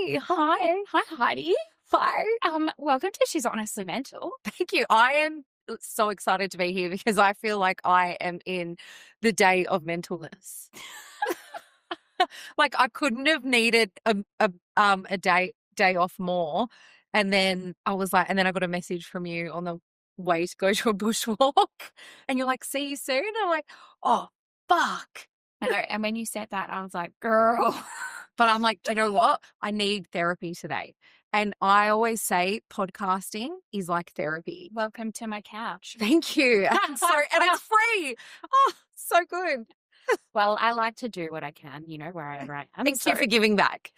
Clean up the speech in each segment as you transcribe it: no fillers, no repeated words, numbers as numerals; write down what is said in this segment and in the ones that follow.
Hi, Heidi. Hi. Welcome to She's Honestly Mental. Thank you. I am so excited to be here because I feel like I am in the day of mentalness. Like I couldn't have needed a day off more. And then I was like, and then I got a message from you on the way to go to a bushwalk. And you're like, see you soon. I'm like, oh fuck. I know, and when you said that, I was like, girl. But I'm like, do you know what? I need therapy today. And I always say podcasting is like therapy. Welcome to my couch. Thank you. And it's free. Oh, so good. Well, I like to do what I can, wherever I am. Thank you for giving back.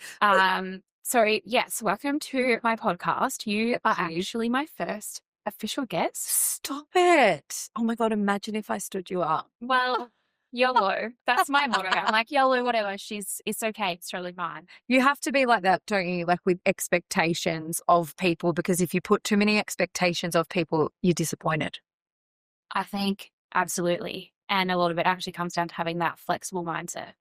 So yes, welcome to my podcast. You are actually my first official guest. Stop it. Oh my God, imagine if I stood you up. Well, YOLO. That's my motto. I'm like, YOLO, whatever. It's okay. It's totally fine. You have to be like that, don't you? Like with expectations of people, because if you put too many expectations of people, you're disappointed. I think absolutely. And a lot of it actually comes down to having that flexible mindset.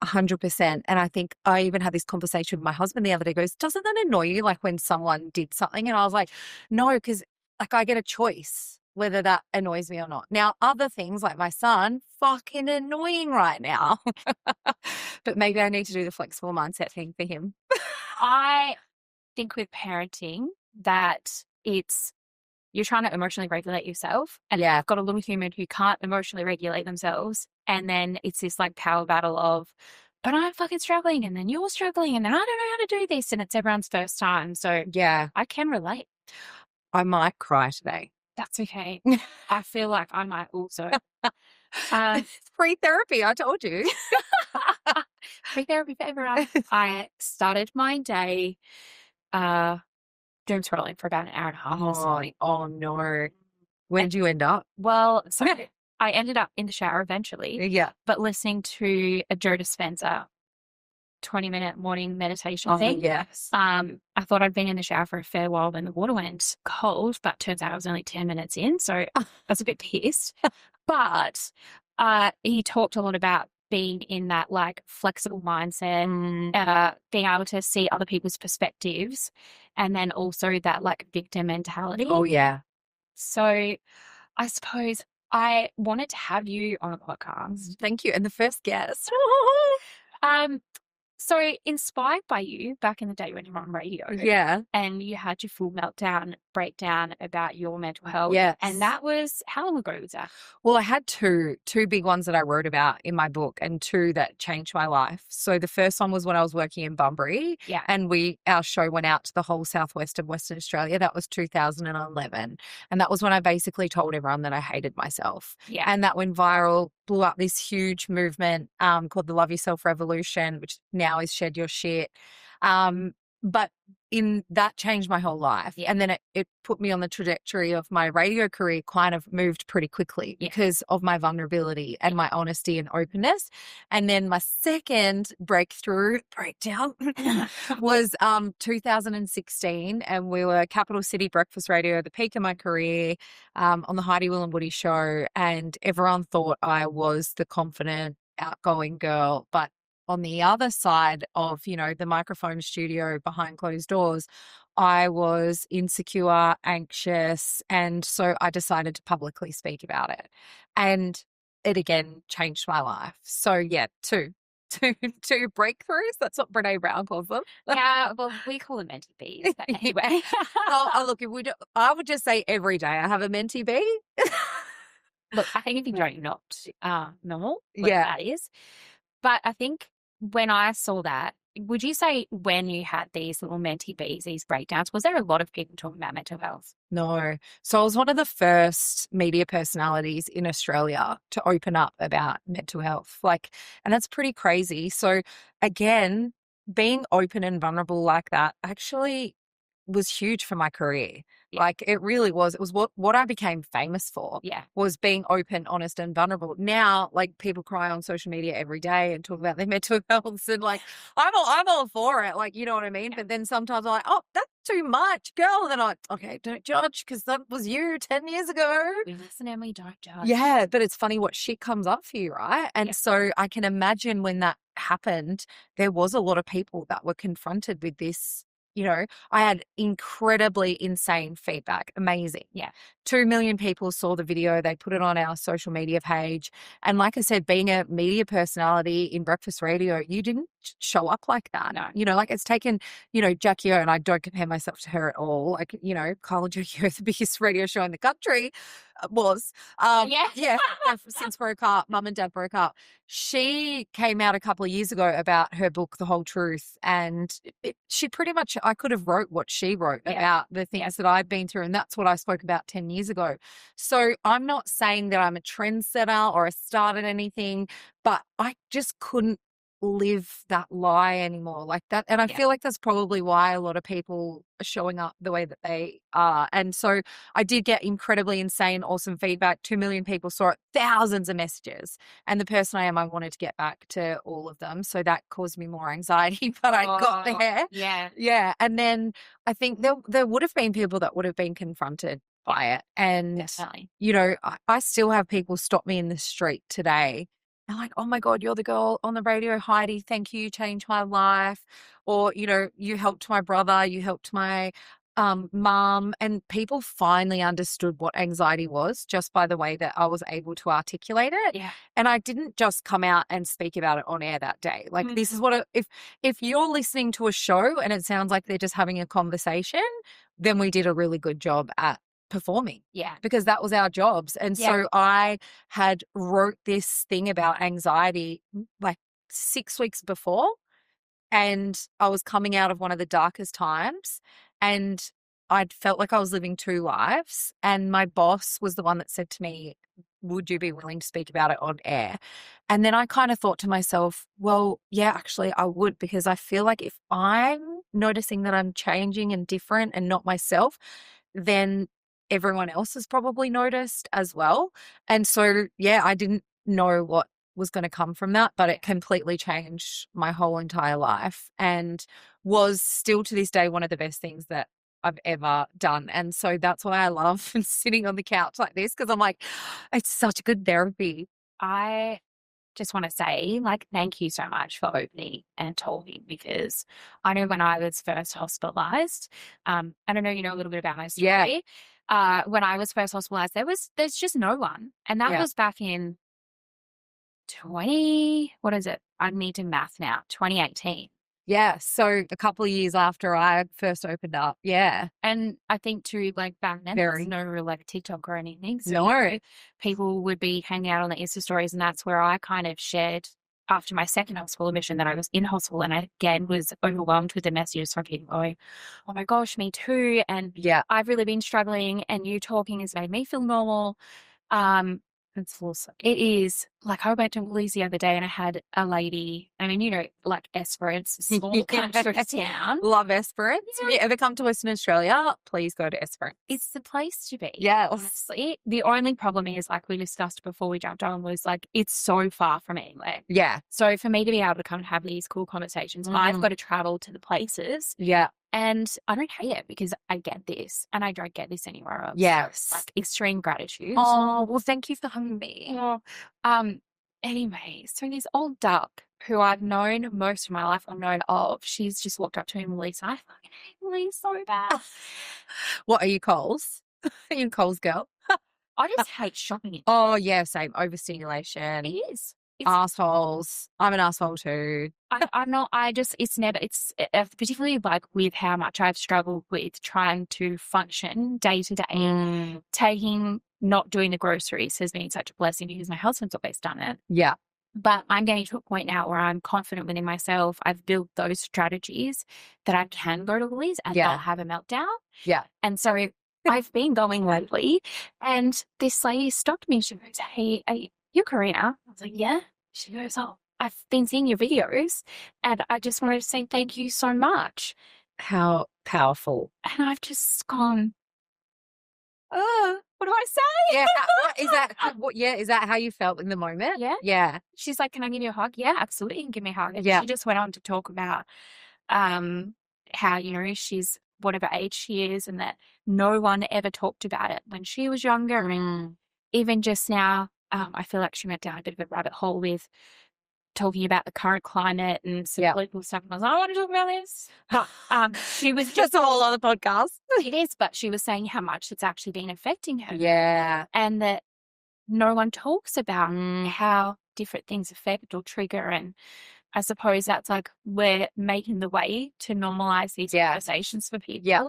100%. And I think I even had this conversation with my husband the other day. He goes, doesn't that annoy you? Like when someone did something, and I was like, no, because like I get a choice whether that annoys me or not. Now, other things like my son, fucking annoying right now. But maybe I need to do the flexible mindset thing for him. I think with parenting that you're trying to emotionally regulate yourself. And Yeah. I've got a little human who can't emotionally regulate themselves. And then it's this like power battle of, but I'm fucking struggling. And then you're struggling. And then I don't know how to do this. And it's everyone's first time. So yeah, I can relate. I might cry today. That's okay. I feel like I might also. Free therapy, I told you. Free therapy for everyone. I started my day doom scrolling for about an hour and a half this morning. Oh no. When did you end up? Well, so I ended up in the shower eventually. Yeah. But listening to a Joe Dispenza 20-minute morning meditation thing. Yes. I thought I'd been in the shower for a fair while when the water went cold, but turns out I was only 10 minutes in. So I was a bit pissed. But he talked a lot about being in that like flexible mindset, being able to see other people's perspectives, and then also that like victim mentality. Oh, yeah. So I suppose I wanted to have you on a podcast. Thank you. And the first guest. So inspired by you back in the day when you were on radio. Yeah. And you had your full breakdown about your mental health. Yes. And that was, how long ago was that? Well, I had two big ones that I wrote about in my book and two that changed my life. So the first one was when I was working in Bunbury. Yeah. And our show went out to the whole southwest of Western Australia. That was 2011. And that was when I basically told everyone that I hated myself. Yeah. And that went viral, blew up this huge movement called the Love Yourself Revolution, which now is Shed Your Shit. But that changed my whole life. Yeah. And then it put me on the trajectory of my radio career, kind of moved pretty quickly because of my vulnerability and my honesty and openness. And then my second breakdown was 2016. And we were Capital City Breakfast Radio, the peak of my career, on the Heidi and Woody show. And everyone thought I was the confident, outgoing girl. But on the other side of, the microphone studio behind closed doors, I was insecure, anxious. And so I decided to publicly speak about it. And it again changed my life. So yeah, two breakthroughs. That's what Brene Brown calls them. Yeah, well, we call them mentee bees. But anyway. Look, I would just say every day I have a mentee bee. Look, I think if you don't, you're not normal. Yeah. That is. But I think when I saw that, would you say when you had these little mentee bees, these breakdowns, was there a lot of people talking about mental health? No. So I was one of the first media personalities in Australia to open up about mental health. And that's pretty crazy. So again, being open and vulnerable like that actually was huge for my career. Yeah. It really was. It was what I became famous for. Yeah. Was being open, honest, and vulnerable. Now, people cry on social media every day and talk about their mental health, and I'm all for it. You know what I mean? Yeah. But then sometimes I'm like, oh, that's too much, girl. And then I'm like, okay, don't judge because that was you 10 years ago. We listen and we don't judge. Yeah, but it's funny what shit comes up for you, right? And so I can imagine when that happened, there was a lot of people that were confronted with this. I had incredibly insane feedback. Amazing. Yeah. 2 million people saw the video. They put it on our social media page. And like I said, being a media personality in breakfast radio, you didn't show up like that. No. Like it's taken, Jackie O, and I don't compare myself to her at all. Like, Kyle and Jackie O, the biggest radio show in the country was. Yeah, since broke up, mum and dad broke up. She came out a couple of years ago about her book, The Whole Truth. And she pretty much, I could have wrote what she wrote about the things that I've been through. And that's what I spoke about 10 years ago. So I'm not saying that I'm a trendsetter or I started anything, but I just couldn't live that lie anymore like that. And I feel like that's probably why a lot of people are showing up the way that they are. And so I did get incredibly insane, awesome feedback. 2 million people saw it, thousands of messages. And the person I am, I wanted to get back to all of them. So that caused me more anxiety, but I got there. Yeah. Yeah. And then I think there would have been people that would have been confronted by it. And, Definitely. I still have people stop me in the street today. They're like, oh my God, you're the girl on the radio, Heidi. Thank you. You changed my life. Or, you helped my brother. You helped my mom. And people finally understood what anxiety was just by the way that I was able to articulate it. Yeah. And I didn't just come out and speak about it on air that day. Like this is what, if you're listening to a show and it sounds like they're just having a conversation, then we did a really good job at performing. Yeah. Because that was our jobs. And so I had wrote this thing about anxiety like 6 weeks before, and I was coming out of one of the darkest times, and I'd felt like I was living 2 lives. And my boss was the one that said to me, would you be willing to speak about it on air? And then I kind of thought to myself, well, yeah, actually I would, because I feel like if I'm noticing that I'm changing and different and not myself, then everyone else has probably noticed as well. And so, yeah, I didn't know what was going to come from that, but it completely changed my whole entire life and was still to this day one of the best things that I've ever done. And so that's why I love sitting on the couch like this, because I'm like, it's such good therapy. I just want to say, thank you so much for opening and talking, because I know when I was first hospitalized, and I know you know a little bit about my story. When I was first hospitalized, there's just no one. And that was back in what is it? I need to math now, 2018. Yeah. So a couple of years after I first opened up. Yeah. And I think too, back then, there's no real TikTok or anything. So no. People would be hanging out on the Insta stories, and that's where I kind of shared after my second hospital admission that I was in hospital, and I again was overwhelmed with the messages from people going, oh my gosh, me too. And I've really been struggling, and you talking has made me feel normal. It's awesome. It is. I went to Woolies the other day and I had a lady, Esperance, small country town. Love Esperance. If you ever come to Western Australia, please go to Esperance. It's the place to be. Yeah. Honestly. The only problem is, we discussed before we jumped on, was it's so far from anywhere. Yeah. So for me to be able to come and have these cool conversations, I've got to travel to the places. Yeah. And I don't hate it, because I get this and I don't get this anywhere else. Yes. Extreme gratitude. Oh, well, thank you for having me. Anyway, so this old duck who I've known most of my life, I've known of, she's just walked up to me and Lisa, I fucking hate Lisa so bad. What are you, Coles? Are you Coles girl? I just hate shopping. Oh, yeah, same. Overstimulation. It is. Assholes. I'm an asshole too. I'm not, particularly with how much I've struggled with trying to function day to day, not doing the groceries has been such a blessing, because my husband's always done it. Yeah. But I'm getting to a point now where I'm confident within myself. I've built those strategies that I can go to Woolies and not have a meltdown. Yeah. And so I've been going lately, and this lady stopped me. She goes, hey, you're Karina? I was like, yeah. She goes, oh, I've been seeing your videos, and I just wanted to say thank you so much. How powerful. And I've just gone, what do I say? Yeah. Is that how you felt in the moment? Yeah. Yeah. She's like, can I give you a hug? Yeah, absolutely. You can give me a hug. And she just went on to talk about how, she's whatever age she is, and that no one ever talked about it when she was younger. And even just now, I feel like she went down a bit of a rabbit hole with talking about the current climate and some Yeah. political stuff. And I was like, I want to talk about this. But she was Just a whole other podcast. it is, but she was saying how much it's actually been affecting her. Yeah. And that no one talks about how different things affect or trigger. And I suppose that's like we're making the way to normalize these conversations for people. Yeah.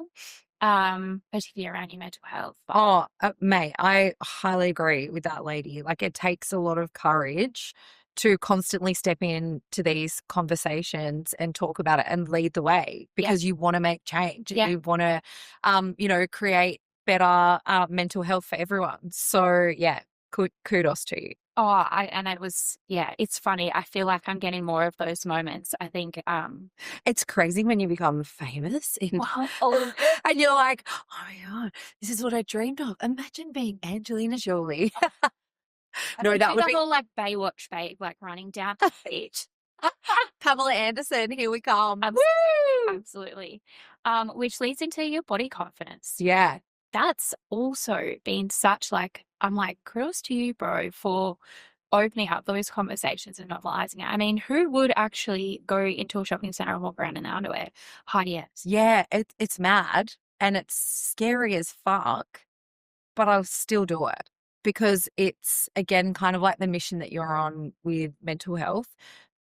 Particularly around your mental health. Oh, mate, I highly agree with that lady. Like, it takes a lot of courage to constantly step into these conversations and talk about it and lead the way, because you want to make change. Yeah. You want to, create better mental health for everyone. So, yeah, kudos to you. Oh, it's funny. I feel like I'm getting more of those moments. I think, It's crazy when you become famous and you're like, oh my God, this is what I dreamed of. Imagine being Angelina Jolie. No, that would be all like Baywatch babe, like running down the beach. Pamela Anderson, here we come. Absolutely. Which leads into your body confidence. Yeah. That's also been such I'm like, kudos to you, bro, for opening up those conversations and normalizing it. I mean, who would actually go into a shopping center and walk around in their underwear? Heidi Anderson. Yeah, it's mad and it's scary as fuck, but I'll still do it because it's, again, kind of like the mission that you're on with mental health.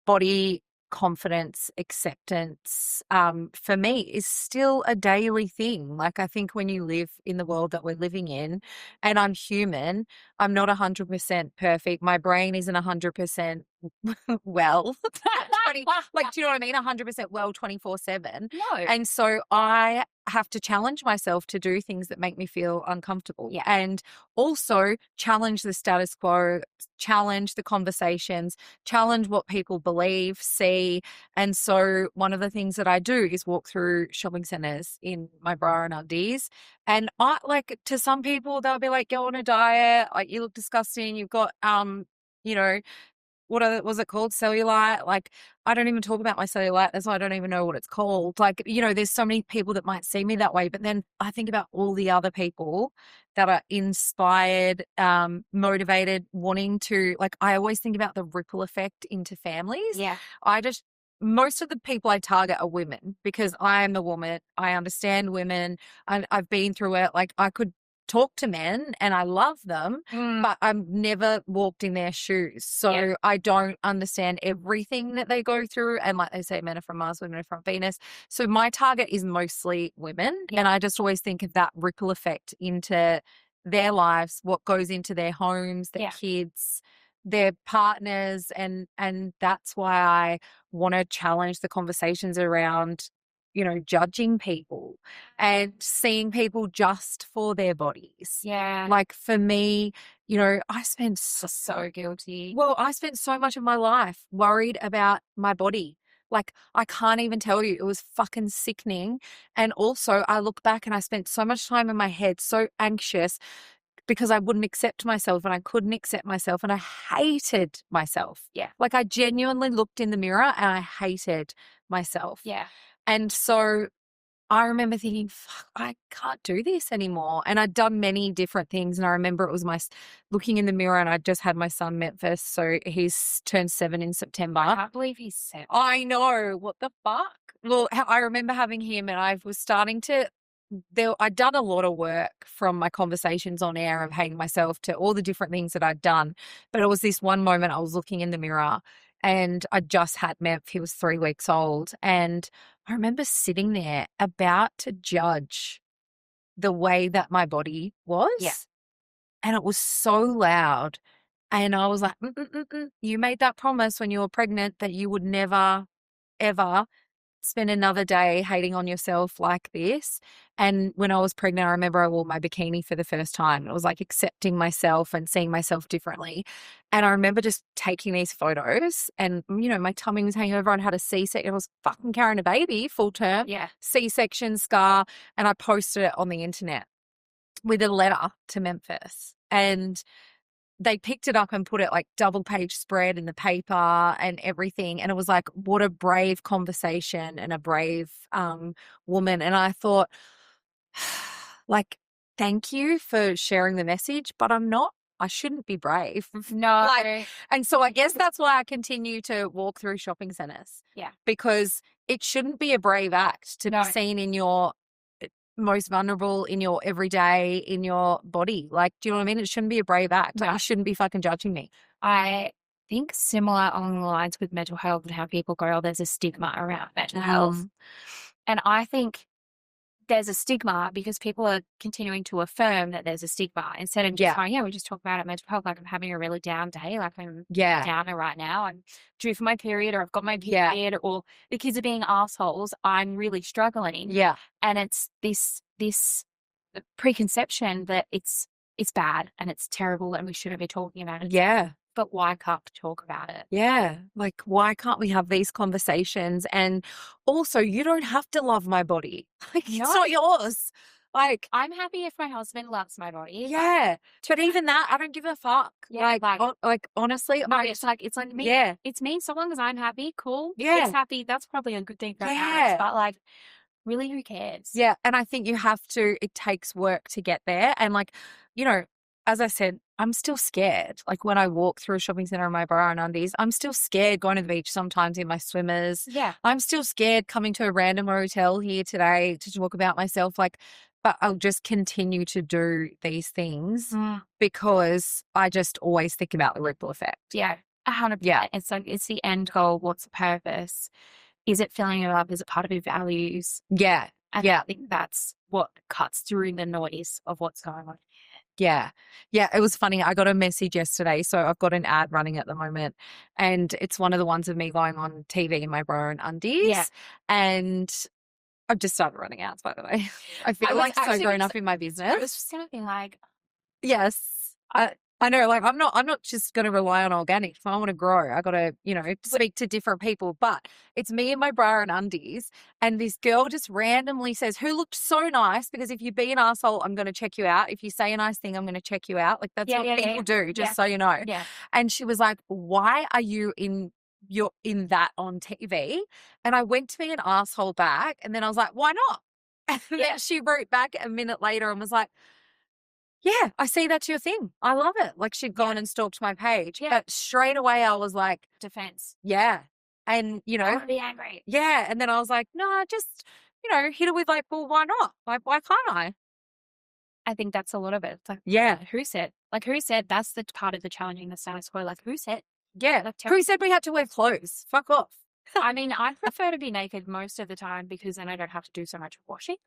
Body confidence, acceptance, for me is still a daily thing. Like, I think when you live in the world that we're living in, and I'm human, I'm not 100% perfect. My brain isn't 100% well. Do you know what I mean? 100% well 24/7. No. And so I have to challenge myself to do things that make me feel uncomfortable. Yeah. And also challenge the status quo, challenge the conversations, challenge what people believe, see. And so one of the things that I do is walk through shopping centers in my bra and undies. And to some people, they'll be like, go on a diet. Like, you look disgusting. You've got, was it called? Cellulite. Like, I don't even talk about my cellulite. That's why I don't even know what it's called. Like, there's so many people that might see me that way. But then I think about all the other people that are inspired, motivated, wanting to, I always think about the ripple effect into families. Yeah. Most of the people I target are women because I am a woman. I understand women. I've been through it. Like, I could talk to men and I love them, but I've never walked in their shoes. So I don't understand everything that they go through. And like they say, men are from Mars, women are from Venus. So my target is mostly women. And I just always think of that ripple effect into their lives, what goes into their homes, their kids, their partners. And that's why I want to challenge the conversations around judging people and seeing people just for their bodies. Yeah. Like, for me, I spent so guilty. Well, I spent so much of my life worried about my body. Like, I can't even tell you, it was fucking sickening. And also I look back and I spent so much time in my head, so anxious because I wouldn't accept myself and I couldn't accept myself and I hated myself. Yeah. Like, I genuinely looked in the mirror and I hated myself. Yeah. And so I remember thinking, fuck, I can't do this anymore. And I'd done many different things. And I remember it was looking in the mirror and I'd just had my son Memphis. So he's turned 7 in September. I can't believe he's 7. I know. What the fuck? Well, I remember having him and I was starting to, I'd done a lot of work from my conversations on air of hating myself to all the different things that I'd done. But it was this one moment I was looking in the mirror and I just had Memph. He was 3 weeks old. And I remember sitting there about to judge the way that my body was. Yeah. And it was so loud. And I was like, you made that promise when you were pregnant that you would never, ever spend another day hating on yourself like this. And when I was pregnant, I remember I wore my bikini for the first time. It was like accepting myself and seeing myself differently. And I remember just taking these photos and, my tummy was hanging over. I had a C-section. I was fucking carrying a baby full term. Yeah. C-section scar. And I posted it on the internet with a letter to Memphis. And they picked it up and put it double page spread in the paper and everything. And it was like, what a brave conversation and a brave woman. And I thought, thank you for sharing the message, but I'm not I shouldn't be brave. No. And so I guess that's why I continue to walk through shopping centers. Yeah. Because it shouldn't be a brave act to be seen in your most vulnerable, in your everyday, in your body. Like, do you know what I mean? It shouldn't be a brave act. No. You shouldn't be fucking judging me. I think similar along the lines with mental health and how people go, oh, there's a stigma around mental health. And I think there's a stigma because people are continuing to affirm that there's a stigma instead of just going, we just talk about it, mental health, like I'm having a really down day, like I'm downer right now, I'm due for my period, or I've got my period, or the kids are being assholes, I'm really struggling. Yeah. And it's this preconception that it's bad and it's terrible and we shouldn't be talking about it. Yeah. But why can't we talk about it? Yeah. Like, why can't we have these conversations? And also, you don't have to love my body. Like, it's not yours. Like, I'm happy if my husband loves my body. Yeah. But even that, I don't give a fuck. Yeah, like honestly. No, it's like me. Yeah. It's me. So long as I'm happy, cool. Yeah. He's happy. That's probably a good thing for us. But like, really, who cares? Yeah. And I think you have to, it takes work to get there. And like, you know, as I said, I'm still scared. Like when I walk through a shopping center in my bra and undies, I'm still scared going to the beach sometimes in my swimmers. Yeah. I'm still scared coming to a random hotel here today to talk about myself. Like, but I'll just continue to do these things because I just always think about the ripple effect. Yeah. 100%. Yeah. It's like, it's the end goal. What's the purpose? Is it filling it up? Is it part of your values? Yeah. And I think that's what cuts through the noise of what's going on. Yeah. Yeah. It was funny. I got a message yesterday. So I've got an ad running at the moment and it's one of the ones of me going on TV in my bra and undies. Yeah. And I've just started running ads, by the way. I feel like so grown up in my business. I was just going to be like, yes. I know, like I'm not just going to rely on organic. If I want to grow, I got to, speak to different people, but it's me in my bra and undies. And this girl just randomly says, who looked so nice, because if you be an asshole, I'm going to check you out. If you say a nice thing, I'm going to check you out. Like that's what people do, just so you know. Yeah. And she was like, why are you you're in that on TV? And I went to be an asshole back. And then I was like, why not? And then she wrote back a minute later and was like, yeah, I see that's your thing. I love it. Like she'd gone and stalked my page. Yeah. But straight away I was like, defense. Yeah. And, I want to be angry. Yeah. And then I was like, no, just, hit it with like, well, why not? Like, why can't I? I think that's a lot of it. It's like, who said? Like, who said that's the part of the challenging the status quo? Like, who said? Yeah. Like, who said we had to wear clothes? Fuck off. I mean, I prefer to be naked most of the time because then I don't have to do so much washing.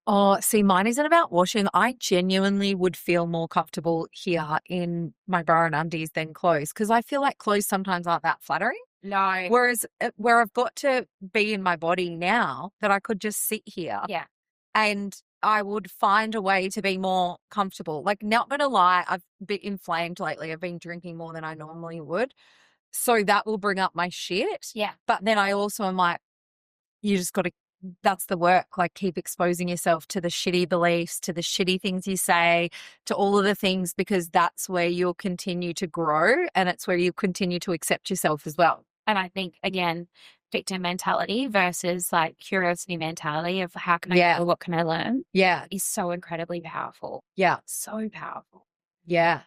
Oh, see, mine isn't about washing. I genuinely would feel more comfortable here in my bra and undies than clothes because I feel like clothes sometimes aren't that flattering. No. Whereas where I've got to be in my body now that I could just sit here. Yeah. And I would find a way to be more comfortable. Like, not going to lie, I've been inflamed lately. I've been drinking more than I normally would. So that will bring up my shit. Yeah. But then I also am like, you just got to, that's the work. Like keep exposing yourself to the shitty beliefs, to the shitty things you say, to all of the things, because that's where you'll continue to grow and it's where you continue to accept yourself as well. And I think, again, victim mentality versus like curiosity mentality of how can I know, what can I learn? Yeah. Is so incredibly powerful. Yeah. So powerful. Yeah.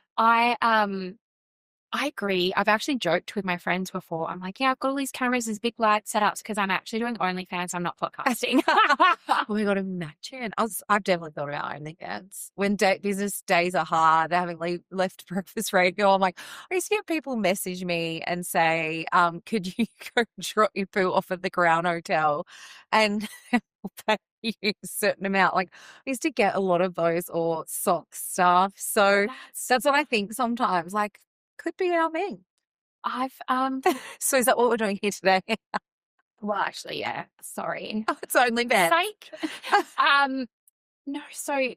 I agree. I've actually joked with my friends before. I'm like, I've got all these cameras, these big light setups because I'm actually doing OnlyFans. I'm not podcasting. Oh my God, imagine. I've definitely thought about OnlyFans. When business days are hard, having left breakfast radio, I'm like, I used to get people message me and say, could you go drop your poo off at the Crown Hotel and pay you a certain amount. Like I used to get a lot of those or sock stuff. So that's what I think sometimes. Like, could be our thing. So is that what we're doing here today? Well, actually, yeah. Sorry. Oh, it's only bad. No, so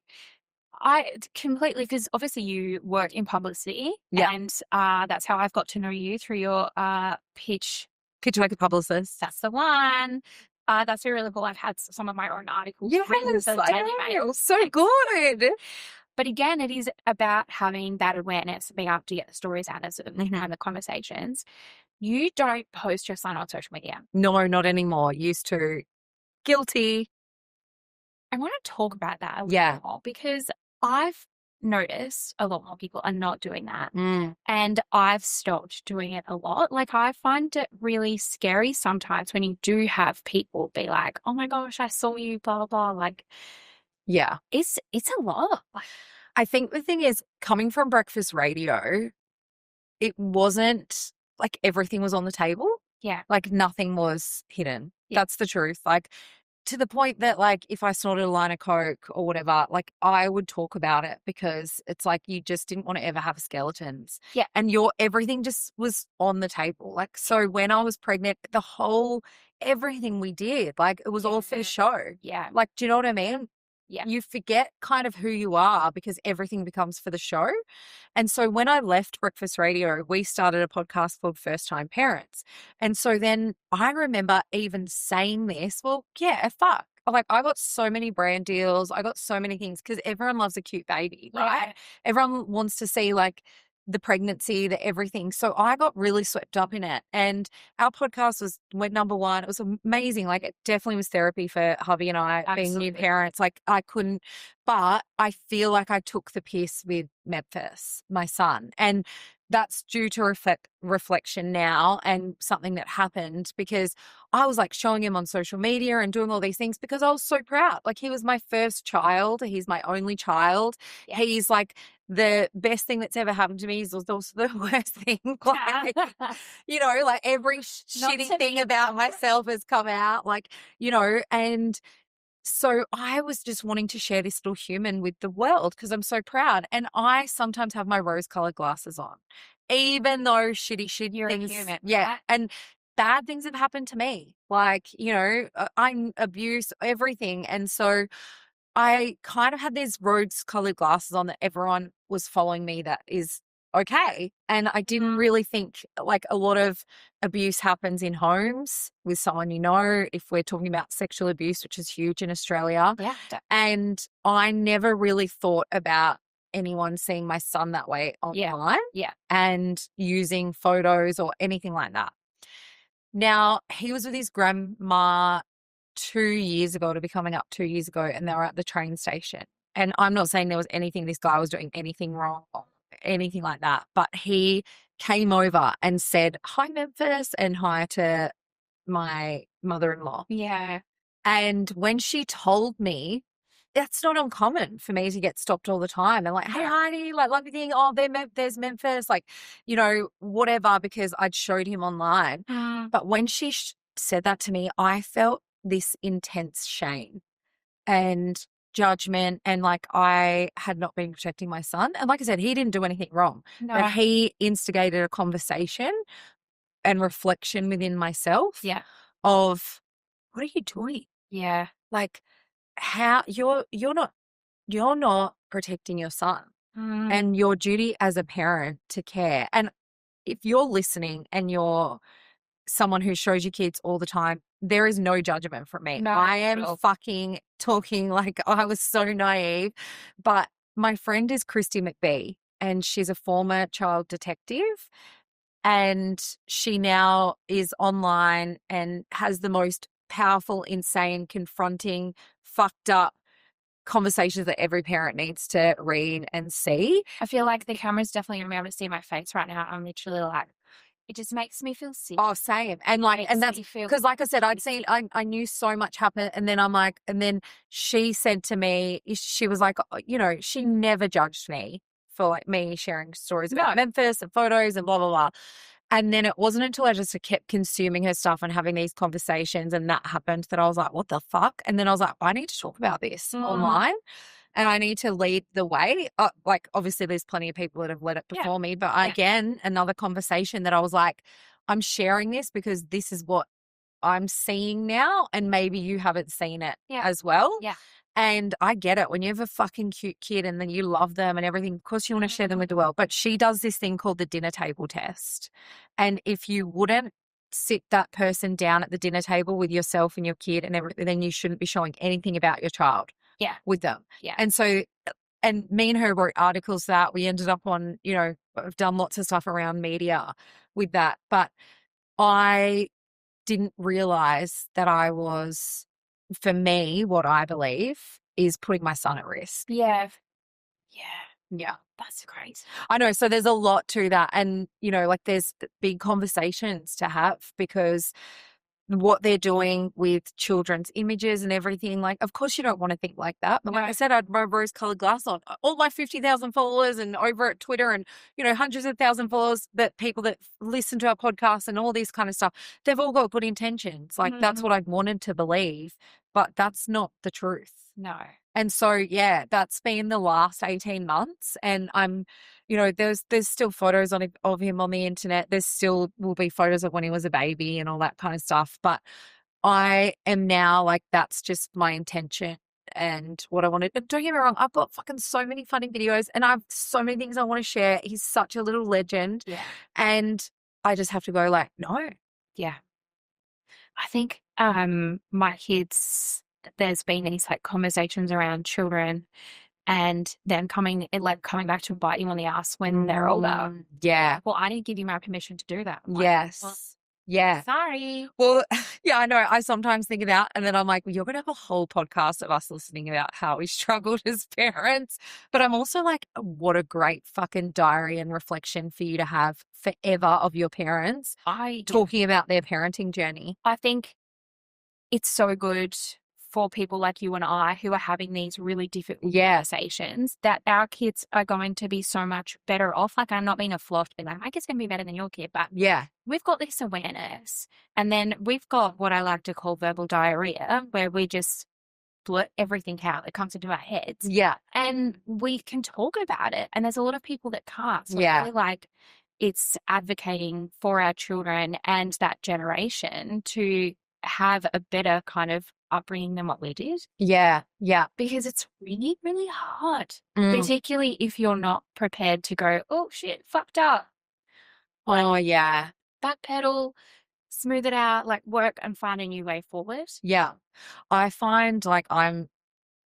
I completely, because obviously you work in publicity and that's how I've got to know you through your pitch. Pitch Maker Publicist. That's the one. That's really cool. I've had some of my own articles written for Daily Mail. So good. But again, it is about having that awareness, being able to get the stories out and the conversations. You don't post your son on social media. No, not anymore. Used to. Guilty. I want to talk about that a little more because I've noticed a lot more people are not doing that. Mm. And I've stopped doing it a lot. Like, I find it really scary sometimes when you do have people be like, oh my gosh, I saw you, blah, blah, blah. Like, Yeah. it's a lot. I think the thing is, coming from breakfast radio, it wasn't like everything was on the table. Yeah. Like nothing was hidden. Yeah. That's the truth. Like, to the point that, like, if I snorted a line of coke or whatever, like, I would talk about it because it's like you just didn't want to ever have skeletons. Yeah. And everything just was on the table. Like, so when I was pregnant, everything we did, like, it was all for the show. Yeah. Like, do you know what I mean? Yeah. You forget kind of who you are because everything becomes for the show. And so when I left breakfast radio, we started a podcast called First Time Parents. And so then I remember even saying this, well, yeah, fuck. Like, I got so many brand deals. I got so many things because everyone loves a cute baby, right? Yeah. Everyone wants to see like the pregnancy, the everything. So I got really swept up in it. And our podcast went number one. It was amazing. Like, it definitely was therapy for hubby and I being new Absolutely. parents. Like, I couldn't, but I feel like I took the piss with Memphis, my son. And that's due to reflection now and something that happened because I was like showing him on social media and doing all these things because I was so proud. Like, he was my first child. He's my only child. Yeah. He's like the best thing that's ever happened to me is also the worst thing. Like, you know, like every shitty thing about myself has come out, like, you know, and so I was just wanting to share this little human with the world because I'm so proud. And I sometimes have my rose-colored glasses on, even though shitty You're things. a human. Yeah. Right? And bad things have happened to me. Like, you know, I'm abused, everything. And so I kind of had these rose-colored glasses on that everyone was following me that is okay. And I didn't really think like a lot of abuse happens in homes with someone you know, if we're talking about sexual abuse, which is huge in Australia. Yeah. And I never really thought about anyone seeing my son that way online Yeah. and using photos or anything like that. Now, he was with his grandma 2 years ago, to be coming up 2 years ago, and they were at the train station. And I'm not saying there was anything, this guy was doing anything wrong or anything like that, but he came over and said, hi, Memphis, and hi to my mother-in-law. Yeah. And when she told me, that's not uncommon for me to get stopped all the time. They're like, hey, Heidi, like, love your thing. Oh, there's Memphis, like, you know, whatever, because I'd showed him online. But when she said that to me, I felt this intense shame and judgment. And like, I had not been protecting my son. And like I said, he didn't do anything wrong, but he instigated a conversation and reflection within myself Yeah. of, what are you doing? Yeah. Like, how you're not protecting your son, and your duty as a parent to care. And if you're listening and you're someone who shows your kids all the time, there is no judgment from me. No, I am not at all. fucking talking like I was so naive. But my friend is Christy McBee, and she's a former child detective. And she now is online and has the most powerful, insane, confronting, fucked up conversations that every parent needs to read and see. I feel like the camera's definitely gonna be able to see my face right now. I'm literally like, it just makes me feel sick. Oh, same. And like, Makes and that's me feel because, like I said, sick. I knew so much happened. And then I'm like, and then she said to me, she was like, oh, you know, she never judged me for like me sharing stories about Memphis and photos and blah, blah, blah. And then it wasn't until I just kept consuming her stuff and having these conversations and that happened that I was like, what the fuck? And then I was like, I need to talk about this online and I need to lead the way. Like, obviously there's plenty of people that have led it before me, but again, another conversation that I was like, I'm sharing this because this is what I'm seeing now. And maybe you haven't seen it as well. Yeah. And I get it. When you have a fucking cute kid and then you love them and everything, of course you want to share them with the world. But she does this thing called the dinner table test. And if you wouldn't sit that person down at the dinner table with yourself and your kid and everything, then you shouldn't be showing anything about your child with them. Yeah. And so, and me and her wrote articles that we ended up on, you know, I've done lots of stuff around media with that. But I didn't realize that I was, for me, what I believe is putting my son at risk. Yeah. Yeah. Yeah. That's great. I know. So there's a lot to that. And, you know, like there's big conversations to have because what they're doing with children's images and everything, like, of course you don't want to think like that. But like I No. said, I had my rose colored glass on. All my 50,000 followers and over at Twitter and, you know, hundreds of thousand followers, that people that listen to our podcast and all this kind of stuff, they've all got good intentions. Like that's what I wanted to believe, but that's not the truth. No. And so, yeah, that's been the last 18 months. And I'm, you know, there's still photos of him on the internet. There's still will be photos of when he was a baby and all that kind of stuff. But I am now like, that's just my intention and what I wanted. But don't get me wrong, I've got fucking so many funny videos and I've so many things I want to share. He's such a little legend. Yeah. And I just have to go like, no. Yeah. I think my kids, there's been these like conversations around children and then coming back to bite you on the ass when they're older. Yeah. Well, I didn't give you my permission to do that. I'm like, Yes. well, Yeah. sorry. Well, yeah, I know. I sometimes think about, and then I'm like, well, you're going to have a whole podcast of us listening about how we struggled as parents. But I'm also like, what a great fucking diary and reflection for you to have forever of your parents talking about their parenting journey. I think it's so good for people like you and I who are having these really difficult conversations that our kids are going to be so much better off. Like, I'm not being a fluff, but like, my kid's going to be better than your kid. But yeah, we've got this awareness. And then we've got what I like to call verbal diarrhea, where we just blurt everything out that comes into our heads. Yeah. And we can talk about it. And there's a lot of people that can't. So Yeah. I feel like it's advocating for our children and that generation to have a better kind of upbringing than what we did. Yeah. Yeah. Because it's really, really hard, particularly if you're not prepared to go, oh shit, fucked up. Oh, yeah. Backpedal, smooth it out, like work and find a new way forward. Yeah. I find like I'm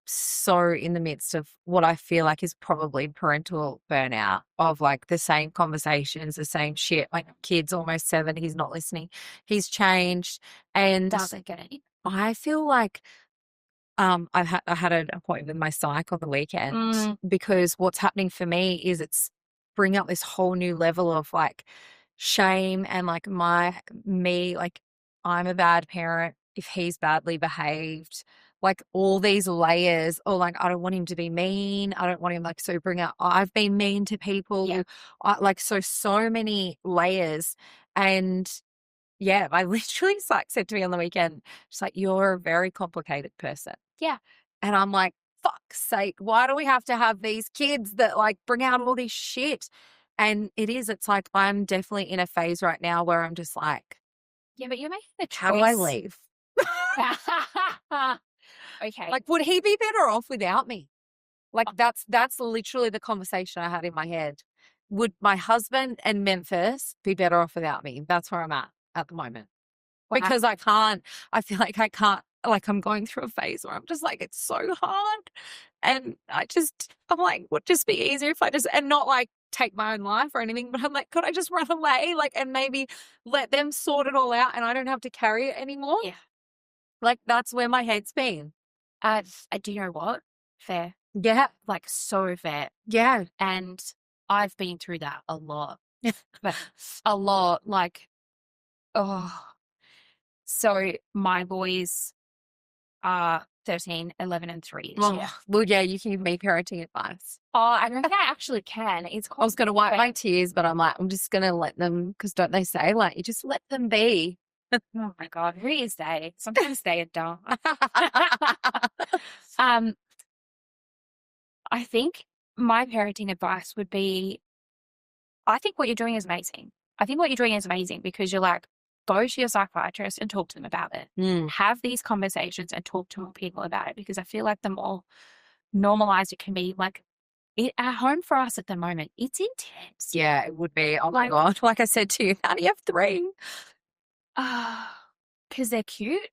so in the midst of what I feel like is probably parental burnout of like the same conversations, the same shit. My kid's almost 7. He's not listening. He's changed. And doesn't get it. I feel like I had an appointment with my psych on the weekend because what's happening for me is it's bringing up this whole new level of like shame and like like I'm a bad parent if he's badly behaved, like all these layers, or like I don't want him to be mean. I don't want him like so bring out I've been mean to people. Yeah. Like so many layers. And yeah, I literally like said to me on the weekend, she's like, you're a very complicated person. Yeah. And I'm like, fuck's sake, why do we have to have these kids that like bring out all this shit? And it's like, I'm definitely in a phase right now where I'm just like, yeah, but you're making the choice. How do I leave? Okay. Like, would he be better off without me? Like, that's literally the conversation I had in my head. Would my husband and Memphis be better off without me? That's where I'm at the moment. Wow. Because I feel like I can't, like I'm going through a phase where I'm just like, it's so hard. And I'm like, would just be easier if I just, and not like take my own life or anything, but I'm like, could I just run away? Like, and maybe let them sort it all out and I don't have to carry it anymore. Yeah. Like, that's where my head's been. Do you know what? Fair. Yeah. Like, so fair. Yeah. And I've been through that a lot. But a lot. Like, oh. So my boys are 13, 11, and 3. Oh, well, yeah, you can give me parenting advice. Oh, I don't think I actually can. I was going to wipe my tears, but I'm like, I'm just going to let them, because don't they say, like, you just let them be. Oh my God, who is they? Sometimes they are dumb. I think my parenting advice would be, I think what you're doing is amazing. I think what you're doing is amazing because you're like, go to your psychiatrist and talk to them about it. Have these conversations and talk to more people about it because I feel like the more normalized it can be, like at home for us at the moment, it's intense. Yeah, it would be. Oh my God. Like I said to you, how do you have 3? Because they're cute.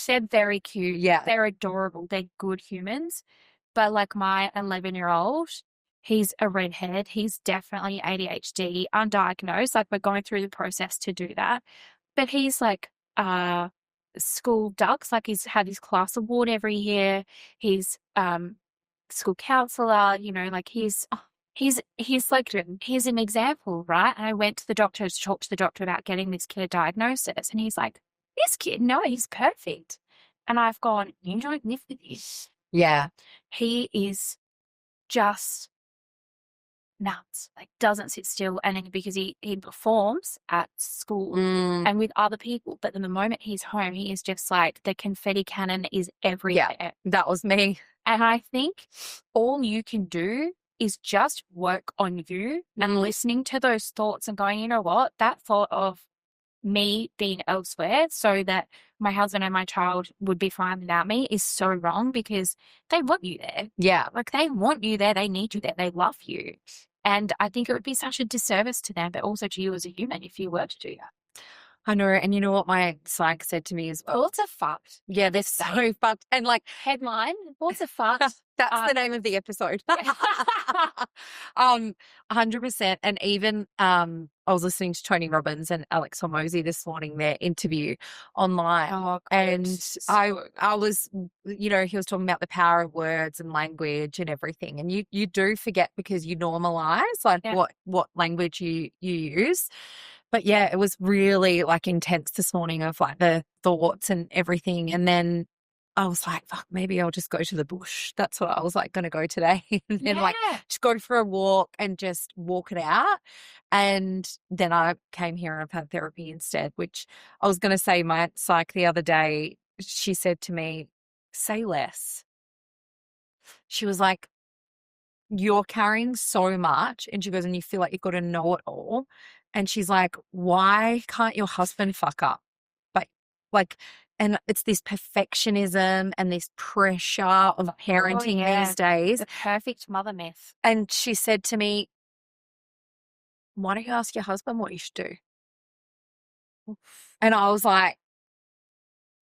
They're very cute. Yeah. They're adorable. They're good humans. But like my 11-year-old, he's a redhead. He's definitely ADHD, undiagnosed. Like we're going through the process to do that. But he's like school ducks. Like he's had his class award every year. He's school counselor, you know, like he's like, he's an example, right? And I went to the doctor to talk to the doctor about getting this kid a diagnosis. And he's like, this kid, no, he's perfect. And I've gone, you don't live with this. Yeah. He is just nuts, like doesn't sit still. And then because he performs at school and with other people, but then the moment he's home, he is just like the confetti cannon is everywhere. Yeah, that was me. And I think all you can do is just work on you and listening to those thoughts and going, you know what, that thought of me being elsewhere so that my husband and my child would be fine without me is so wrong, because they want you there. Yeah. Like they want you there. They need you there. They love you. And I think it would be such a disservice to them, but also to you as a human if you were to do that. I know. And you know what my psych said to me as well? Thoughts are fucked. Yeah, they're so fucked. And like, Headline, thoughts are fucked. that's the name of the episode. 100%. And even I was listening to Tony Robbins and Alex Hormozy this morning, their interview online. Oh, and so I was, you know, he was talking about the power of words and language and everything. And you do forget because you normalize like what language you use. But yeah, it was really like intense this morning of like the thoughts and everything. And then I was like, fuck, maybe I'll just go to the bush. That's what I was like going to go today. And then like just go for a walk and just walk it out. And then I came here and I've had therapy instead, which I was going to say my psych the other day, she said to me, say less. She was like, you're carrying so much. And she goes, and you feel like you've got to know it all. And she's like, why can't your husband fuck up? But like, and it's this perfectionism and this pressure of parenting these days. The perfect mother myth. And she said to me, why don't you ask your husband what you should do? And I was like,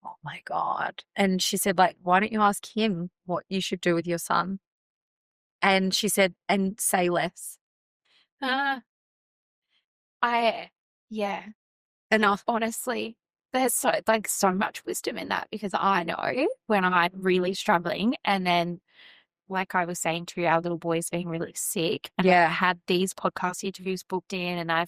oh my God. And she said, like, why don't you ask him what you should do with your son? And she said, and say less. And honestly, there's so much wisdom in that, because I know when I'm really struggling, and then like I was saying to you, our little boy's being really sick, and I had these podcast interviews booked in, and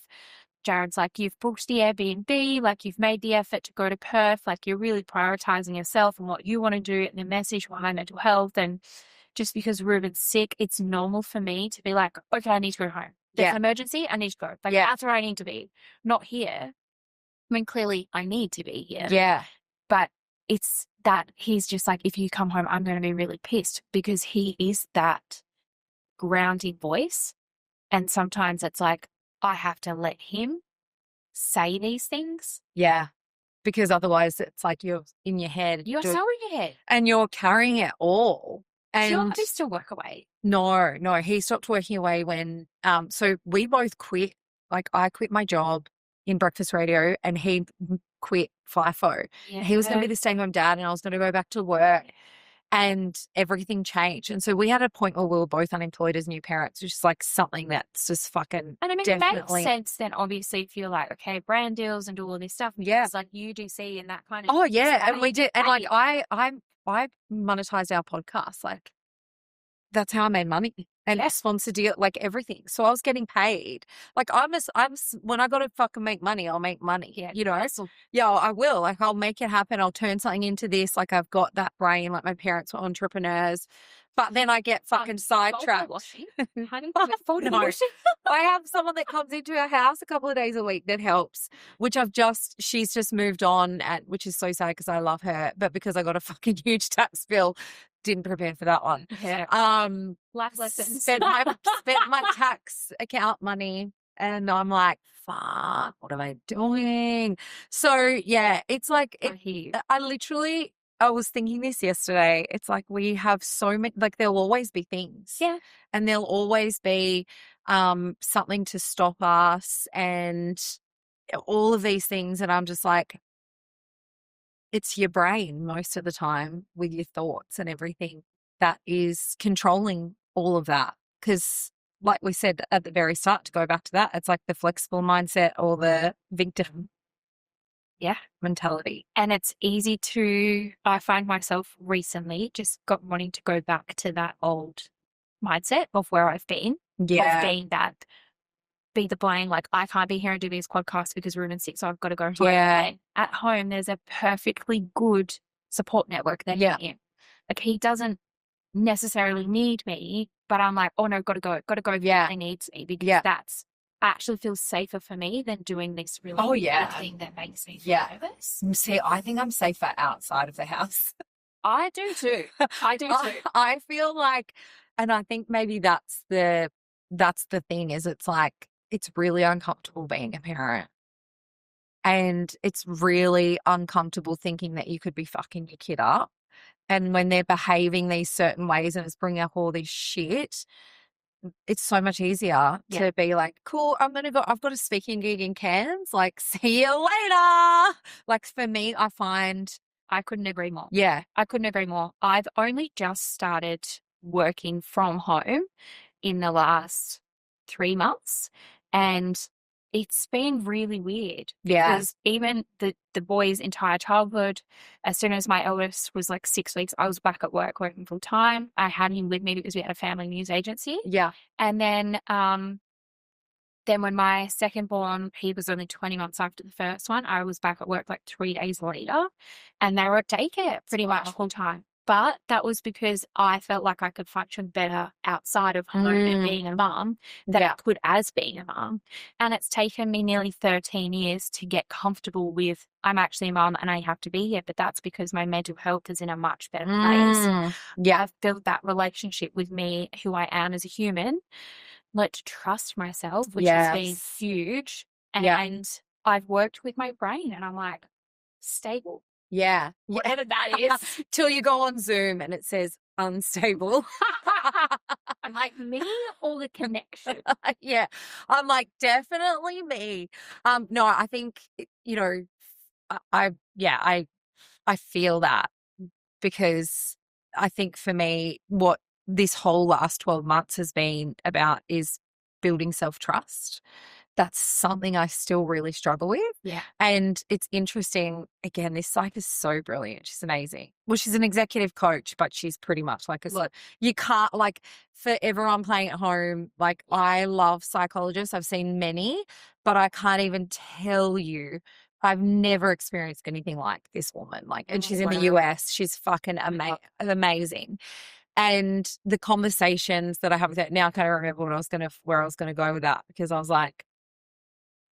Jared's like, you've booked the Airbnb, like you've made the effort to go to Perth, like you're really prioritizing yourself and what you want to do and the message behind mental health. And just because Ruben's sick, it's normal for me to be like, okay, I need to go home. There's an emergency, I need to go. Like that's where I need to be, not here. I mean, clearly I need to be here. Yeah. But it's that he's just like, if you come home, I'm going to be really pissed, because he is that grounding voice. And sometimes it's like, I have to let him say these things. Yeah. Because otherwise it's like you're in your head. You're so in your head. And you're carrying it all. And your hubby still work away? No, he stopped working away when, so we both quit. Like I quit my job in breakfast radio and he quit FIFO. Yeah. He was going to be the stay-at-home dad and I was going to go back to work. And everything changed. And so we had a point where we were both unemployed as new parents, which is like something that's just fucking And I mean, definitely... it makes sense then, obviously, if you're like, okay, brand deals and do all this stuff. Yeah. It's like UGC and that kind of... Oh, yeah. And we did. And like, I monetized our podcast. Like, that's how I made money. And sponsor deal, like everything. So I was getting paid. Like when I got to fucking make money, I'll make money. Yeah, you know? Yeah, I will. Like I'll make it happen. I'll turn something into this. Like I've got that brain. Like my parents were entrepreneurs. But then I get fucking sidetracked. No. I have someone that comes into our house a couple of days a week that helps, which she's just moved on which is so sad because I love her. But because I got a fucking huge tax bill, didn't prepare for that one. Yeah. Life lessons. Spent my tax account money and I'm like, fuck, what am I doing? So yeah, it's like, I was thinking this yesterday. It's like we have so many, like there'll always be things. Yeah. And there'll always be something to stop us and all of these things. And I'm just like, it's your brain most of the time with your thoughts and everything that is controlling all of that. Because like we said at the very start, to go back to that, it's like the flexible mindset or the victim. Yeah. mentality. And it's easy to, I find myself recently just got wanting to go back to that old mindset of where I've been, of being that, be the blame, like I can't be here and do these podcasts because Ruben's sick, so I've got to go home. Yeah. At home, there's a perfectly good support network there for him. Like he doesn't necessarily need me, but I'm like, oh no, got to go if he needs me, because that's actually feels safer for me than doing this really thing that makes me feel nervous. See, I think I'm safer outside of the house. I do too. I feel like, and I think maybe that's the thing, is it's like, it's really uncomfortable being a parent. And it's really uncomfortable thinking that you could be fucking your kid up. And when they're behaving these certain ways and it's bringing up all this shit, it's so much easier to be like, cool, I'm going to go, I've got a speaking gig in Cairns, like, see you later. Like, for me, I find, I couldn't agree more. yeah, I couldn't agree more. I've only just started working from home in the last 3 months, and it's been really weird. Because even the boy's entire childhood, as soon as my eldest was like 6 weeks, I was back at work working full time. I had him with me because we had a family news agency. Yeah. And then when my second born, he was only 20 months after the first one, I was back at work like 3 days later, and they were at daycare pretty much full time. But that was because I felt like I could function better outside of home and being a mum than I could as being a mum. And it's taken me nearly 13 years to get comfortable with, I'm actually a mum and I have to be here, but that's because my mental health is in a much better place. I've built that relationship with me, who I am as a human, learned to trust myself, which has been huge. And I've worked with my brain, and I'm like, stable. Yeah. Whatever that is. Till you go on Zoom and it says unstable. I'm like, me or the connection? Yeah. I'm like, definitely me. No, I think, you know, I feel that, because I think for me, what this whole last 12 months has been about is building self-trust. That's something I still really struggle with. Yeah. And it's interesting. Again, this psych is so brilliant. She's amazing. Well, she's an executive coach, but she's pretty much like you can't, like, for everyone playing at home, like, I love psychologists. I've seen many, but I can't even tell you. I've never experienced anything like this woman. Like, and she's in the US. She's fucking amazing. And the conversations that I have with her now, I can't remember where I was gonna go with that, because I was like,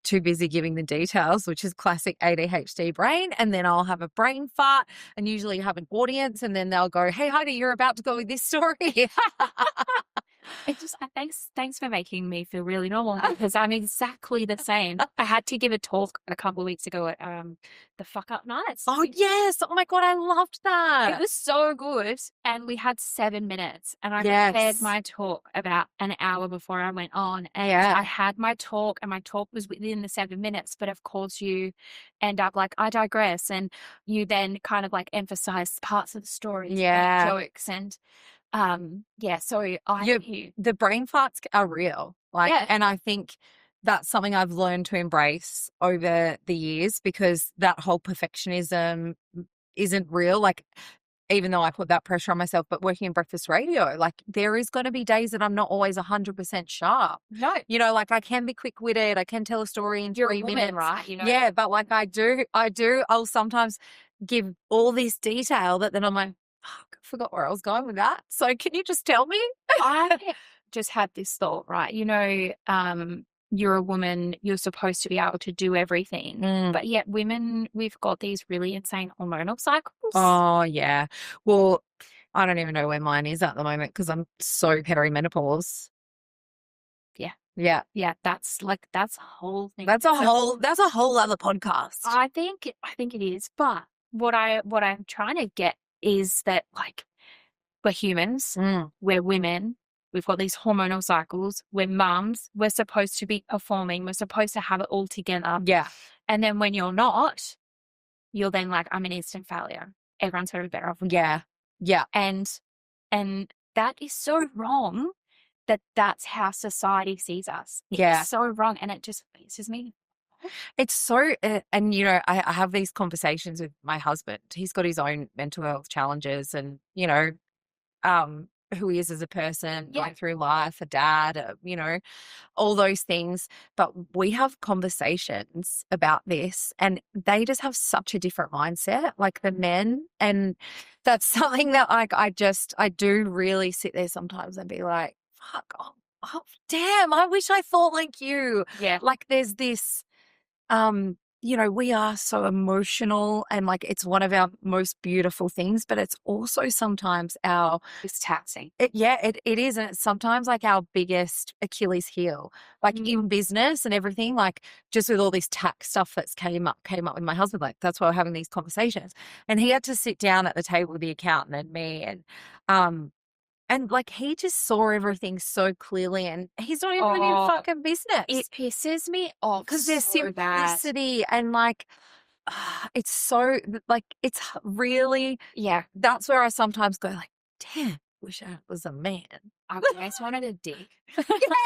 too busy giving the details, which is classic ADHD brain. And then I'll have a brain fart, and usually have an audience, and then they'll go, hey, Heidi, you're about to go with this story. It just, thanks for making me feel really normal, because I'm exactly the same. I had to give a talk a couple of weeks ago at the Fuck Up Nights. Oh, yes. Oh, my God. I loved that. It was so good. And we had 7 minutes, and I prepared my talk about an hour before I went on. And I had my talk, and my talk was within the 7 minutes. But of course, you end up like, I digress. And you then kind of like emphasize parts of the story, jokes, and so the brain farts are real. Like, and I think that's something I've learned to embrace over the years, because that whole perfectionism isn't real. Like, even though I put that pressure on myself, but working in breakfast radio, like, there is going to be days that I'm not always 100% sharp. No. You know, like, I can be quick-witted. I can tell a story in 3 minutes. Right? You know? Yeah, but like I'll sometimes give all this detail that then I'm like, fuck, I forgot where I was going with that. So can you just tell me? I just had this thought, right? You know, you're a woman, you're supposed to be able to do everything. But yet women, we've got these really insane hormonal cycles. Oh, yeah. Well, I don't even know where mine is at the moment, because I'm so perimenopause. Yeah. Yeah. Yeah. That's a whole thing. That's a whole other podcast. I think it is. But what I'm trying to get is that, like, we're humans, we're women, we've got these hormonal cycles, we're mums, we're supposed to be performing, we're supposed to have it all together. Yeah. And then when you're not, you're then like, I'm an instant failure. Everyone's very better off. Yeah. Yeah. And that is so wrong, that's how society sees us. It's so wrong. And it just pisses me. It's so, and you know, I have these conversations with my husband. He's got his own mental health challenges and, you know, who he is as a person, Yeah. going through life, a dad, you know, all those things. But we have conversations about this and they just have such a different mindset, like the men. And that's something that like I do really sit there sometimes and be like, fuck, oh damn, I wish I thought like you. Yeah. Like there's this you know, we are so emotional and like it's one of our most beautiful things, but it's also sometimes our It's taxing. it is. And it's sometimes like our biggest Achilles heel, like in business and everything, like just with all this tax stuff that's came up with my husband. Like that's why we're having these conversations. And he had to sit down at the table with the accountant and me and like he just saw everything so clearly and he's not even in fucking business. It pisses me off Because there's so bad. simplicity and like it's so like it's really Yeah. that's where I sometimes go like, damn, wish I was a man. I just wanted a dick. Yeah,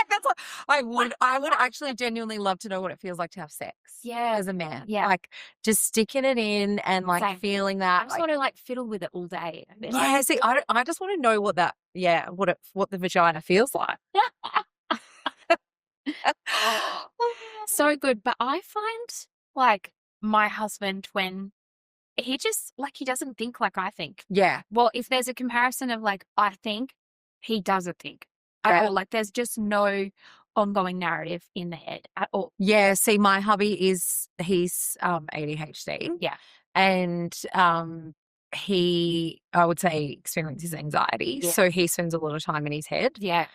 that's what I would actually genuinely love to know what it feels like to have sex. Yeah. As a man. Yeah. Like just sticking it in and like Same. feeling I that just like, want to like fiddle with it all day. yeah, see, I just want to know what that what the vagina feels like. So good. But I find like my husband when he just like he doesn't think like I think. Yeah. Well, if there's a comparison of like I think, he doesn't think at Yeah. all. Like there's just no ongoing narrative in the head at all. Yeah. See, my hubby he's ADHD. Yeah. And he, I would say, experiences anxiety. Yeah. So he spends a lot of time in his head. Yeah.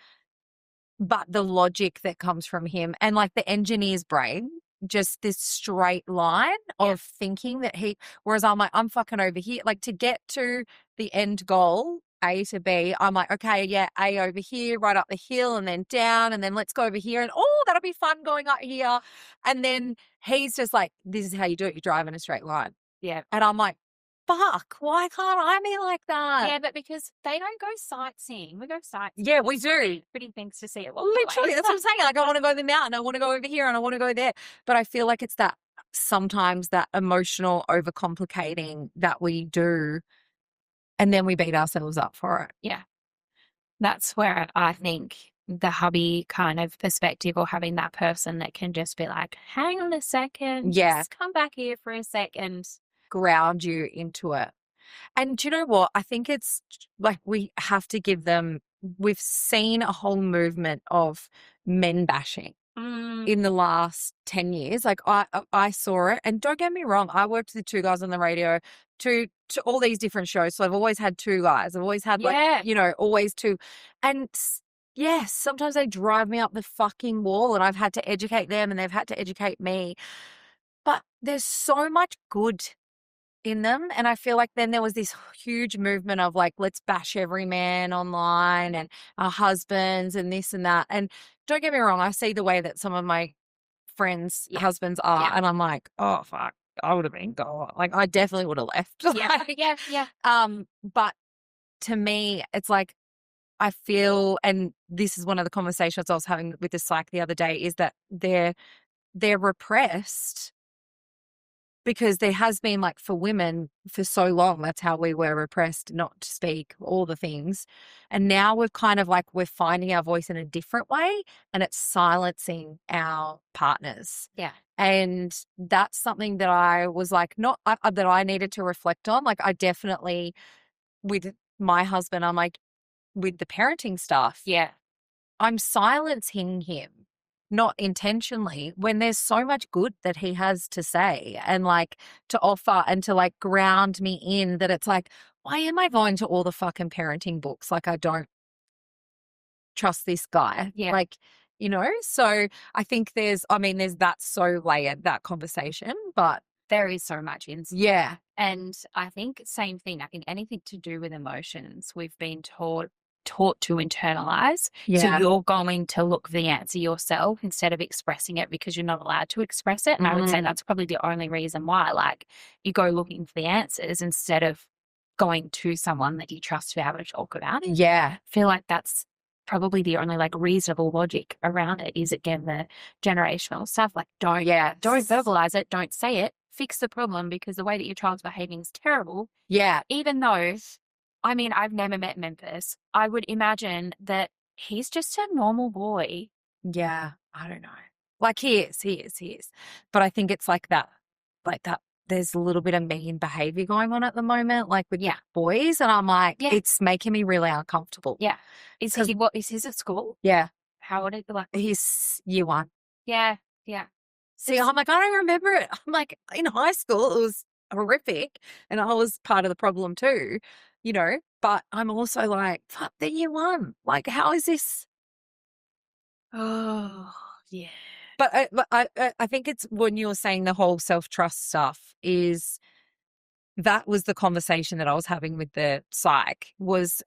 But the logic that comes from him and like the engineer's brain, just this straight line of thinking that whereas I'm like, I'm fucking over here. Like to get to the end goal, A to B, I'm like, okay, yeah, A over here, right up the hill and then down and then let's go over here and oh, that'll be fun going up here. And then he's just like, this is how you do it. You drive in a straight line. Yeah. And I'm like, fuck, why can't I be like that? Yeah, but because they don't go sightseeing. We go sightseeing. Yeah, we do. Pretty things to see at Literally, that's what I'm saying. Like, I want to go to the mountain. I want to go over here and I want to go there. But I feel like it's that sometimes that emotional overcomplicating that we do. And then we beat ourselves up for it. Yeah. That's where I think the hubby kind of perspective or having that person that can just be like, hang on a second. Yeah. Just come back here for a second. Ground you into it. And do you know what? I think it's like we have to give them, we've seen a whole movement of men bashing in the last 10 years. Like I saw it. And don't get me wrong, I worked with two guys on the radio to all these different shows. So I've always had two guys. I've always had like, you know, always two. And yes, sometimes they drive me up the fucking wall and I've had to educate them and they've had to educate me. But there's so much good in them. And I feel like then there was this huge movement of like, let's bash every man online and our husbands and this and that. And don't get me wrong, I see the way that some of my friends' husbands are, and I'm like, oh fuck, I would have been gone. Like I definitely would have left. But to me, it's like I feel, and this is one of the conversations I was having with the psych the other day, is that they're repressed. Because there has been like for women for so long, that's how we were repressed, not to speak, all the things. And now we've kind of like, we're finding our voice in a different way and it's silencing our partners. Yeah. And that's something that I was like, that I needed to reflect on. Like I definitely, with my husband, I'm like, with the parenting stuff. Yeah. I'm silencing him. Not intentionally, when there's so much good that he has to say and like to offer and to like ground me in that it's like, why am I going to all the fucking parenting books? Like I don't trust this guy. Yeah. Like, you know, so I think there's that so layered, that conversation, but there is so much in. Yeah. And I think same thing, I think anything to do with emotions, we've been taught to internalize. Yeah. So you're going to look for the answer yourself instead of expressing it because you're not allowed to express it. And I would say that's probably the only reason why, like, you go looking for the answers instead of going to someone that you trust to be able to talk about it. Yeah. I feel like that's probably the only like reasonable logic around it is, again, the generational stuff. Like, don't verbalize it, don't say it, fix the problem, because the way that your child's behaving is terrible. Yeah. Even though, I mean, I've never met Memphis. I would imagine that he's just a normal boy. Yeah. I don't know. Like he is. But I think it's like that. There's a little bit of mean behavior going on at the moment, like with boys. And I'm like, it's making me really uncomfortable. Yeah. Is his at school? Yeah. How old is he? Like, he's year 1. Yeah. Yeah. See, I'm like, I don't remember it. I'm like, in high school, it was horrific. And I was part of the problem too, you know, but I'm also like, fuck, they're year 1. Like, how is this? Oh, yeah. But I think it's when you're saying the whole self-trust stuff is that was the conversation that I was having with the psych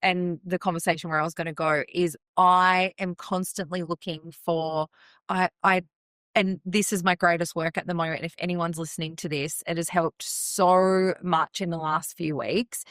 and the conversation where I was going to go is I am constantly looking for, and this is my greatest work at the moment. If anyone's listening to this, it has helped so much in the last few weeks,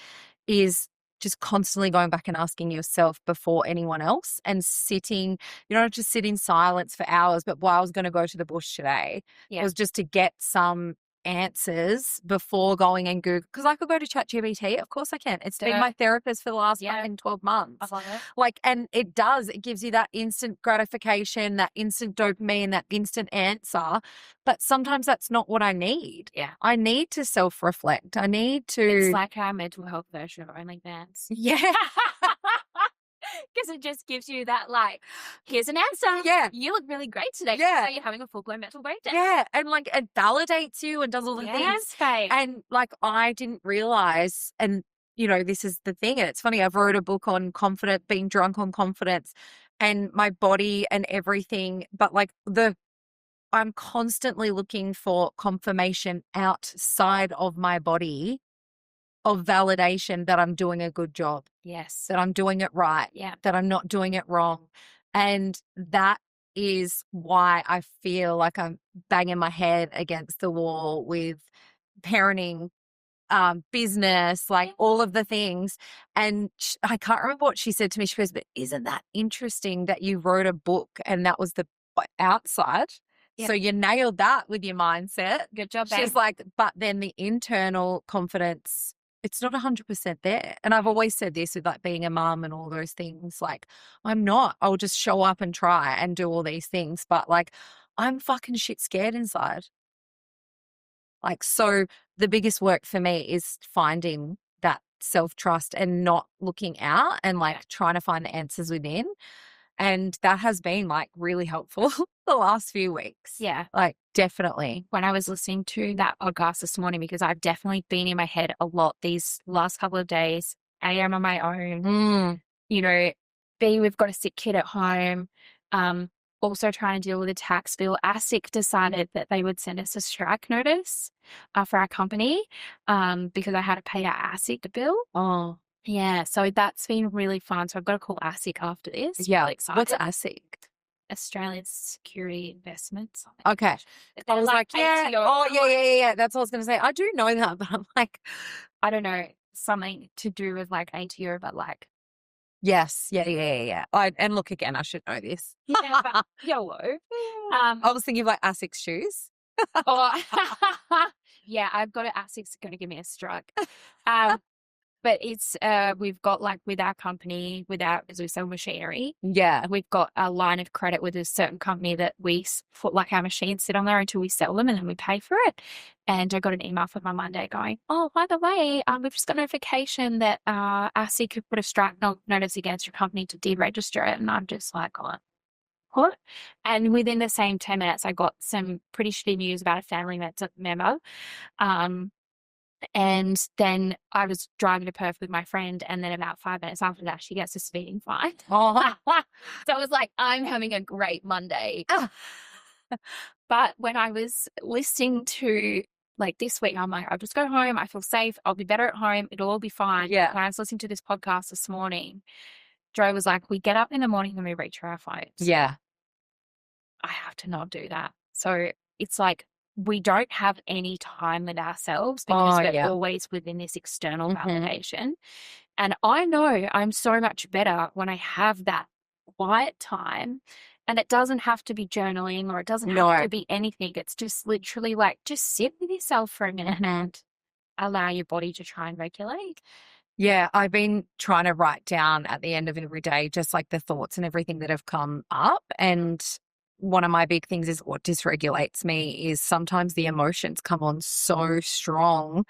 is just constantly going back and asking yourself before anyone else and sitting, you don't have to sit in silence for hours, but why I was going to go to the bush today was just to get some answers before going and Google, because I could go to ChatGPT. Of course I can. It's been my therapist for the last fucking 12 months. I love it. Like, and it gives you that instant gratification, that instant dopamine, that instant answer. But sometimes that's not what I need. Yeah. I need to self-reflect. I need to. It's like our mental health version of OnlyFans. Yeah. Because it just gives you that, like, here's an answer. Yeah. You look really great today. Yeah. So you're having a full-blown mental breakdown. Yeah. And like it validates you and does all the things. Babe. And like I didn't realize, and you know, this is the thing. And it's funny, I've wrote a book on being drunk on confidence and my body and everything. But like I'm constantly looking for confirmation outside of my body of validation that I'm doing a good job. Yes. That I'm doing it right. Yeah. That I'm not doing it wrong. And that is why I feel like I'm banging my head against the wall with parenting, business, like all of the things. And I can't remember what she said to me. She goes, but isn't that interesting that you wrote a book and that was the outside? Yep. So you nailed that with your mindset. Good job, babe. She's like, but then the internal confidence, it's not 100% there. And I've always said this with like being a mum and all those things. Like, I'll just show up and try and do all these things. But like, I'm fucking shit scared inside. Like, so the biggest work for me is finding that self-trust and not looking out and like trying to find the answers within. And that has been like really helpful the last few weeks. Yeah. Like definitely. When I was listening to that podcast this morning, because I've definitely been in my head a lot these last couple of days. A, I'm on my own. You know, B, we've got a sick kid at home. Also trying to deal with a tax bill. ASIC decided that they would send us a strike notice for our company because I had to pay our ASIC bill. Oh. Yeah, so that's been really fun. So I've got to call ASIC after this. Yeah. Really excited. What's ASIC? Australian Security Investments. Okay. I was like, yeah. Oh, yeah. That's what I was going to say. I do know that, but I'm like, I don't know, something to do with like ATO, but like. Yes. Yeah. And look, again, I should know this. Yeah, but YOLO. I was thinking of like ASIC's shoes. Yeah, I've got an ASIC's going to give me a strike. But it's, we've got like with our company, as we sell machinery. Yeah. We've got a line of credit with a certain company that we put like our machines sit on there until we sell them and then we pay for it. And I got an email from my Monday going, oh, by the way, we've just got notification that ASIC could put a strike notice against your company to deregister it. And I'm just like, oh, what? And within the same 10 minutes, I got some pretty shitty news about a family member. And then I was driving to Perth with my friend, and then about 5 minutes after that, she gets a speeding fine. Oh. So I was like, I'm having a great Monday. But when I was listening to like this week, I'm like, I'll just go home. I feel safe. I'll be better at home. It'll all be fine. Yeah. When I was listening to this podcast this morning, Joe was like, we get up in the morning and we reach for our phones. Yeah. I have to not do that. So it's like, we don't have any time with ourselves because we're always within this external validation. And I know I'm so much better when I have that quiet time. And it doesn't have to be journaling or it doesn't have No. to be anything. It's just literally like just sit with yourself for a minute and allow your body to try and regulate. Yeah, I've been trying to write down at the end of every day just like the thoughts and everything that have come up. And one of my big things is what dysregulates me is sometimes the emotions come on so strong,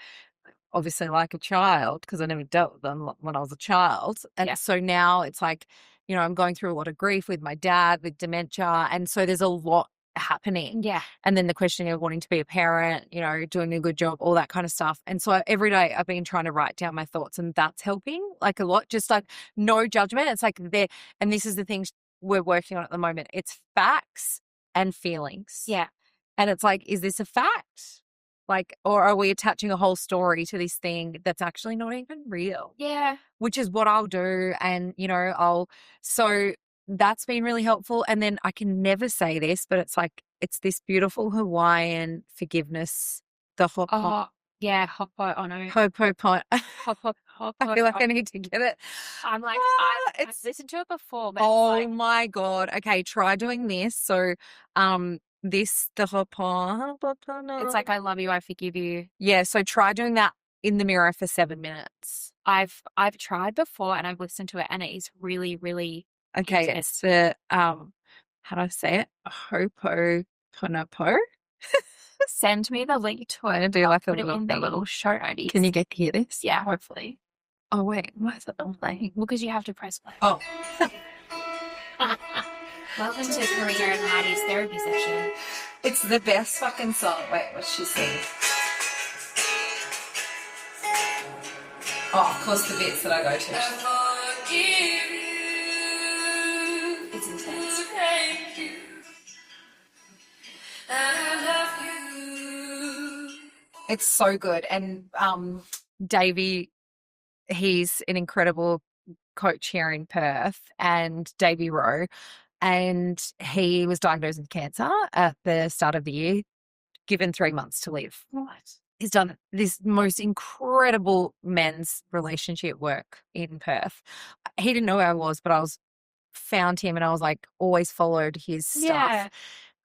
obviously like a child, because I never dealt with them when I was a child. And Yeah. so now it's like, you know, I'm going through a lot of grief with my dad, with dementia. And so there's a lot happening. Yeah. And then the question of wanting to be a parent, you know, doing a good job, all that kind of stuff. And so every day I've been trying to write down my thoughts, and that's helping like a lot. Just like no judgment. It's like there, and this is the things we're working on at the moment. It's facts and feelings. Yeah. And it's like, is this a fact? Like, or are we attaching a whole story to this thing that's actually not even real? Yeah. Which is what I'll do. And, you know, so that's been really helpful. And then I can never say this, but it's like, it's this beautiful Hawaiian forgiveness, the hop hop, Oh, yeah. Hopo. Oh, no. hopo pot. Hop, hop, hop. I feel like I need to get it. I'm like, I've It's, listened to it before, but oh it's like, my God. Okay, try doing this. So, the hopo. it's like, I love you, I forgive you. Yeah, so try doing that in the mirror for 7 minutes. I've tried before and I've listened to it and it is really, really Okay, intense. it's the how do I say it? Ho'oponopono. Send me the link to it. Do like a Put it little in the thing. little show notes. Can you get to hear this? Yeah, hopefully. Oh wait, why is it not playing? Well, because you have to press play. Oh. Welcome to Karina and Heidi's therapy session. It's the best fucking song. Wait, what's she singing? Oh, of course, the bits that I go to. It's intense. It's so good. And Davey, he's an incredible coach here in Perth, and Davey Rowe, and he was diagnosed with cancer at the start of the year, given 3 months to live. What? He's done this most incredible men's relationship work in Perth. He didn't know who I was, but I found him and I was like, always followed his stuff. Yeah.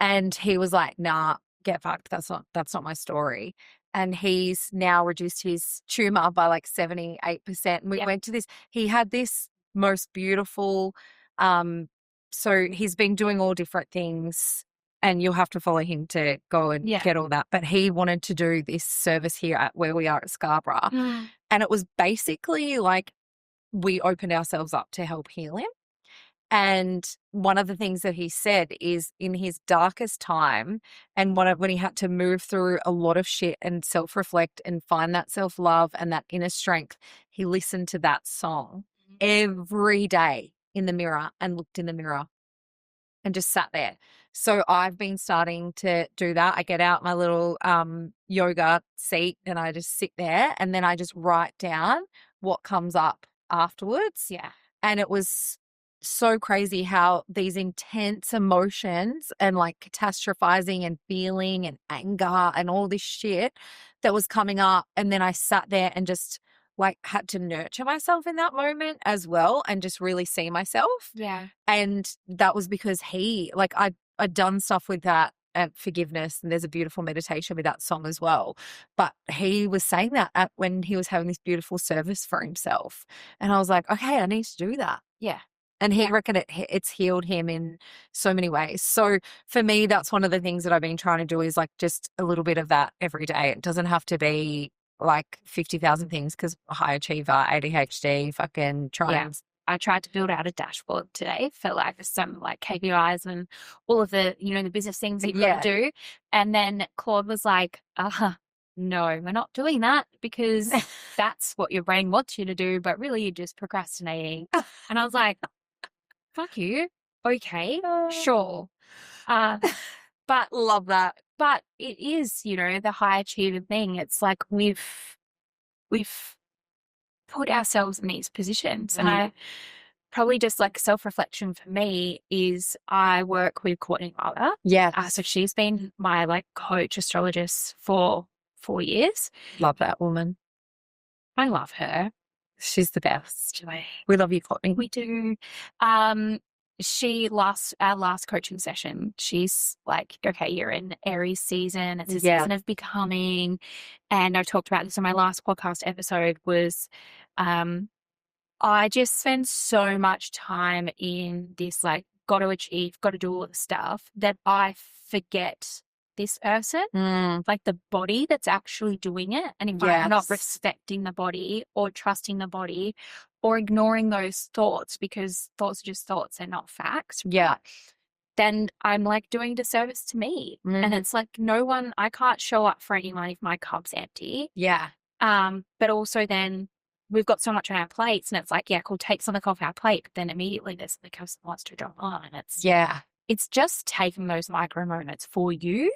And he was like, nah, get fucked. That's not my story. And he's now reduced his tumor by like 78%. And we went to this, he had this most beautiful, so he's been doing all different things, and you'll have to follow him to go and get all that. But he wanted to do this service here at where we are at Scarborough. And it was basically like we opened ourselves up to help heal him. And one of the things that he said is in his darkest time, and when he had to move through a lot of shit and self-reflect and find that self-love and that inner strength, he listened to that song every day in the mirror and looked in the mirror and just sat there. So I've been starting to do that. I get out my little yoga seat and I just sit there, and then I just write down what comes up afterwards. Yeah. And it was so crazy how these intense emotions and like catastrophizing and feeling and anger and all this shit that was coming up. And then I sat there and just like had to nurture myself in that moment as well and just really see myself. Yeah. And that was because I'd done stuff with that forgiveness, and there's a beautiful meditation with that song as well. But he was saying that when he was having this beautiful service for himself. And I was like, okay, I need to do that. Yeah. And he reckoned it's healed him in so many ways. So for me, that's one of the things that I've been trying to do is like just a little bit of that every day. It doesn't have to be like 50,000 things, because high achiever, ADHD, fucking trying. I tried to build out a dashboard today for like some like KPIs and all of the, you know, the business things that you got to do. And then Claude was like, no, we're not doing that because that's what your brain wants you to do, but really you're just procrastinating. And I was like, fuck you. Okay, sure. But love that. But it is, you know, the high achiever thing. It's like we've put ourselves in these positions. And I probably just like self-reflection for me is I work with Courtney Wilder. Yeah. So she's been my like coach astrologist for 4 years. Love that woman. I love her. She's the best. We love you, Courtney. We do. our last coaching session, she's like, okay, you're in Aries season. It's a Yeah. season of becoming. And I talked about this on my last podcast episode was, I just spend so much time in this, like, got to achieve, got to do all the stuff that I forget this person, like the body that's actually doing it. And if I'm not Yes. respecting the body or trusting the body or ignoring those thoughts, because thoughts are just thoughts, they're not facts. Yeah. Then I'm like doing disservice to me. And it's like I can't show up for anyone if my cup's empty. Yeah. But also then we've got so much on our plates and it's like, yeah, cool, take something off our plate. But then immediately there's something else that wants to drop on. And it's just taking those micro moments for you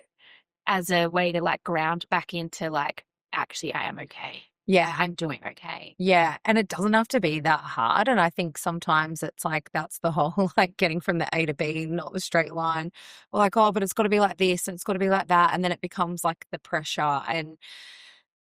as a way to like ground back into like, actually, I am okay. Yeah. I'm doing okay. Yeah. And it doesn't have to be that hard. And I think sometimes it's like, that's the whole, like getting from the A to B, not the straight line. Like, oh, but it's got to be like this and it's got to be like that. And then it becomes like the pressure. And,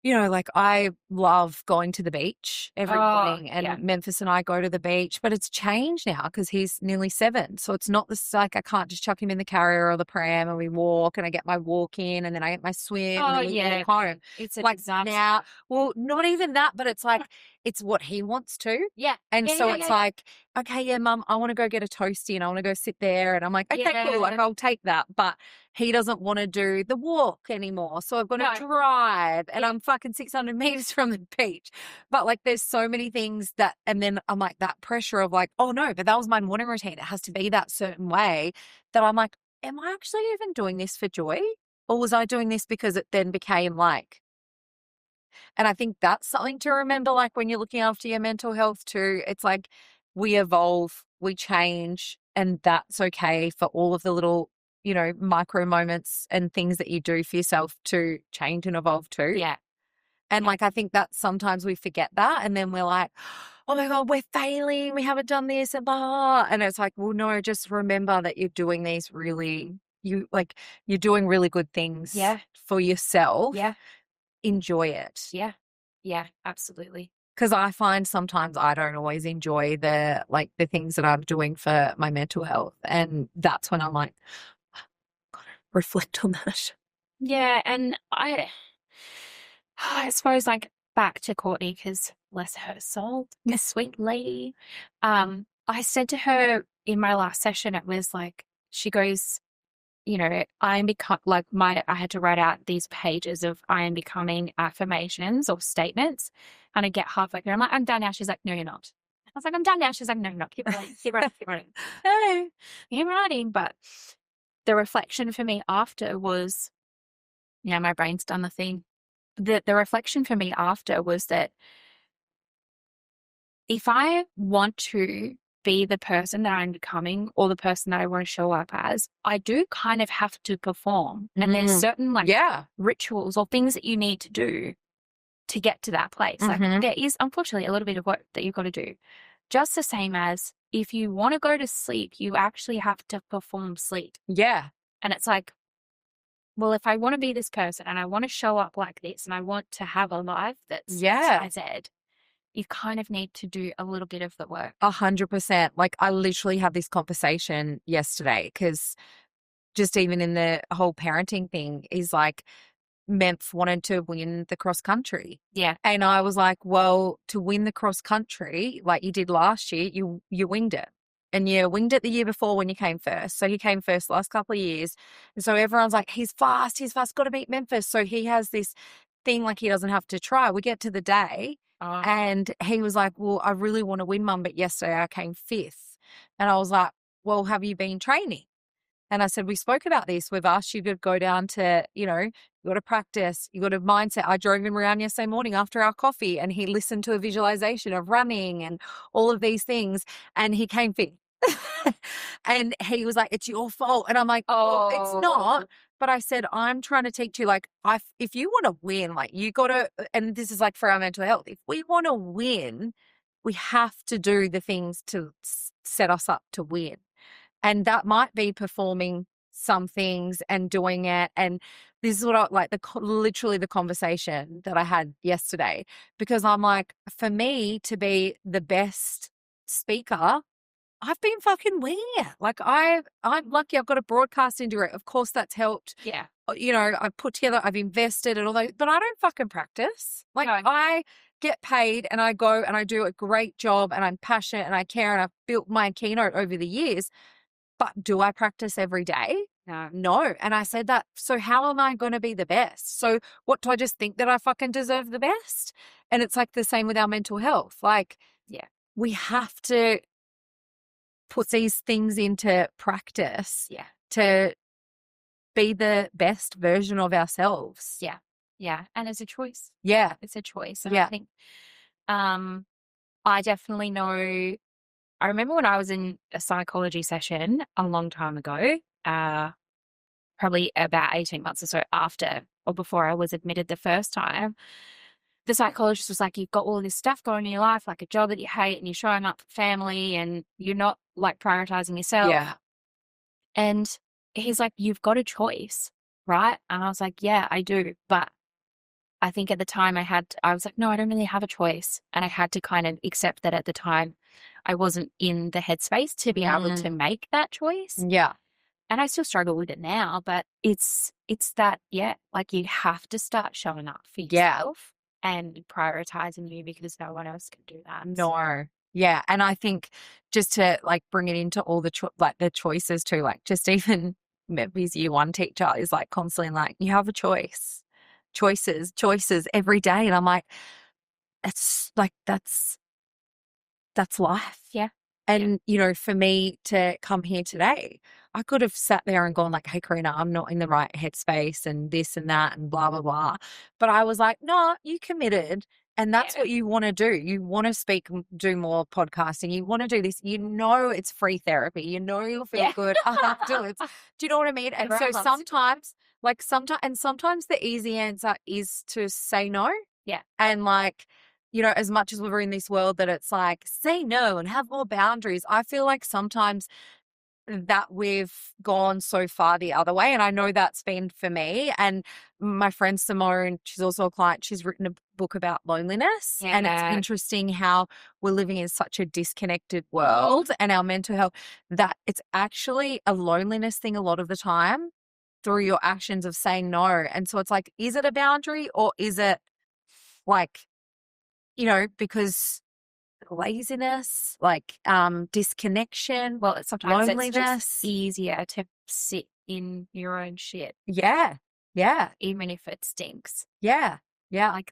you know, like I love going to the beach every morning, and Memphis and I go to the beach, but it's changed now because he's nearly 7. So it's not this, like, I can't just chuck him in the carrier or the pram and we walk and I get my walk in and then I get my swim and then we walk home. It's like now, well, not even that, but it's like, it's what he wants to. Yeah. And so it's like, okay, yeah, mum, I want to go get a toasty and I want to go sit there. And I'm like, okay, cool. Like, I'll take that. But he doesn't want to do the walk anymore. So I've got to drive and I'm fucking 600 meters from the beach. But like, there's so many things that, and then I'm like, that pressure of like, oh no, but that was my morning routine. It has to be that certain way, that I'm like, am I actually even doing this for joy? Or was I doing this because it then became like, and I think that's something to remember, like when you're looking after your mental health too, it's like we evolve, we change, and that's okay for all of the little, you know, micro moments and things that you do for yourself to change and evolve too. Yeah. And like, I think that sometimes we forget that. And then we're like, oh my God, we're failing. We haven't done this and blah. And it's like, well, no, just remember that you're doing these really, you're doing really good things for yourself. Yeah. Enjoy it. Yeah. Yeah, absolutely. Because I find sometimes I don't always enjoy the things that I'm doing for my mental health. And that's when I'm like, gotta reflect on that. Yeah. And I suppose like back to Courtney, because bless her soul, this sweet lady. I said to her in my last session, it was like, she goes, you know, I had to write out these pages of I am becoming affirmations or statements. And I get halfway through, I'm like, I'm done now. She's like, no, you're not. I was like, I'm done now. She's like, no, you're not. Keep writing, keep writing, keep writing. No, keep writing. But the reflection for me after was, yeah, my brain's done the thing. The reflection for me after was that if I want to be the person that I'm becoming or the person that I want to show up as, I do kind of have to perform. And there's certain rituals or things that you need to do to get to that place. Like there is unfortunately a little bit of work that you've got to do. Just the same as if you want to go to sleep, you actually have to perform sleep. Yeah. And it's like, well, if I want to be this person and I want to show up like this and I want to have a life that's XYZ, you kind of need to do a little bit of the work. 100%. Like I literally had this conversation yesterday because just even in the whole parenting thing is like Memph wanted to win the cross country. Yeah. And I was like, well, to win the cross country, like you did last year, you winged it. And you winged it the year before when you came first. So he came first the last couple of years. And so everyone's like, he's fast, got to beat Memphis. So he has this thing like he doesn't have to try. We get to the day and he was like, well, I really want to win, Mum, but yesterday I came 5th. And I was like, well, have you been training? And I said, we spoke about this. We've asked you to go down to, you know, you got to practice. You got a mindset. I drove him around yesterday morning after our coffee and he listened to a visualization of running and all of these things. And he came 5th. And he was like, it's your fault. And I'm like, oh, it's not. But I said, I'm trying to teach you, like, if you want to win, like you got to, and this is like for our mental health, if we want to win, we have to do the things to set us up to win. And that might be performing some things and doing it. And this is what I like, literally the conversation that I had yesterday, because I'm like, for me to be the best speaker, I've been fucking winging it. Like I'm lucky I've got a broadcasting degree. Of course that's helped. Yeah. You know, I've put together, I've invested and all that, but I don't fucking practice. Like No. I get paid and I go and I do a great job and I'm passionate and I care and I've built my keynote over the years. But do I practice every day? No. No. And I said that. So how am I going to be the best? So what do I just think that I fucking deserve the best? And it's like the same with our mental health. Like, Yeah. we have to put these things into practice Yeah. to be the best version of ourselves. Yeah. Yeah. And it's a choice. Yeah. It's a choice. And Yeah. I think I definitely know. I remember when I was in a psychology session a long time ago, probably about 18 months or so after or before I was admitted the first time, the psychologist was like, you've got all this stuff going in your life, like a job that you hate and you're showing up for family and you're not like prioritizing yourself. Yeah. And he's like, you've got a choice, right? And I was like, yeah, I do. But I think at the time I was like, no, I don't really have a choice. And I had to kind of accept that at the time I wasn't in the headspace to be able to make that choice. Yeah. And I still struggle with it now, but it's that, yeah, like you have to start showing up for yourself and prioritizing you because no one else can do that. No. Yeah. And I think just to like bring it into all the the choices too, like just even Mebbie's year one teacher is like constantly like, you have a choice, choices every day. And I'm like, it's like, that's life. Yeah. And, you know, for me to come here today, I could have sat there and gone like, hey, Karina, I'm not in the right headspace and this and that and blah, blah, blah. But I was like, no, you committed. And that's what you want to do. You want to speak, do more podcasting. You want to do this. You know, it's free therapy. You know, you'll feel good afterwards. Do you know what I mean? And so sometimes the easy answer is to say no. Yeah. And like, you know, as much as we're in this world that it's like, say no and have more boundaries, I feel like sometimes that we've gone so far the other way. And I know that's been for me. And my friend Simone, she's also a client, she's written a book about loneliness. Yeah. And it's interesting how we're living in such a disconnected world and our mental health, that it's actually a loneliness thing a lot of the time through your actions of saying no. And so it's like, is it a boundary or is it like, you know, because laziness, like disconnection, well, sometimes loneliness. it's just easier to sit in your own shit. Yeah. Yeah. Even if it stinks. Yeah. Yeah. Like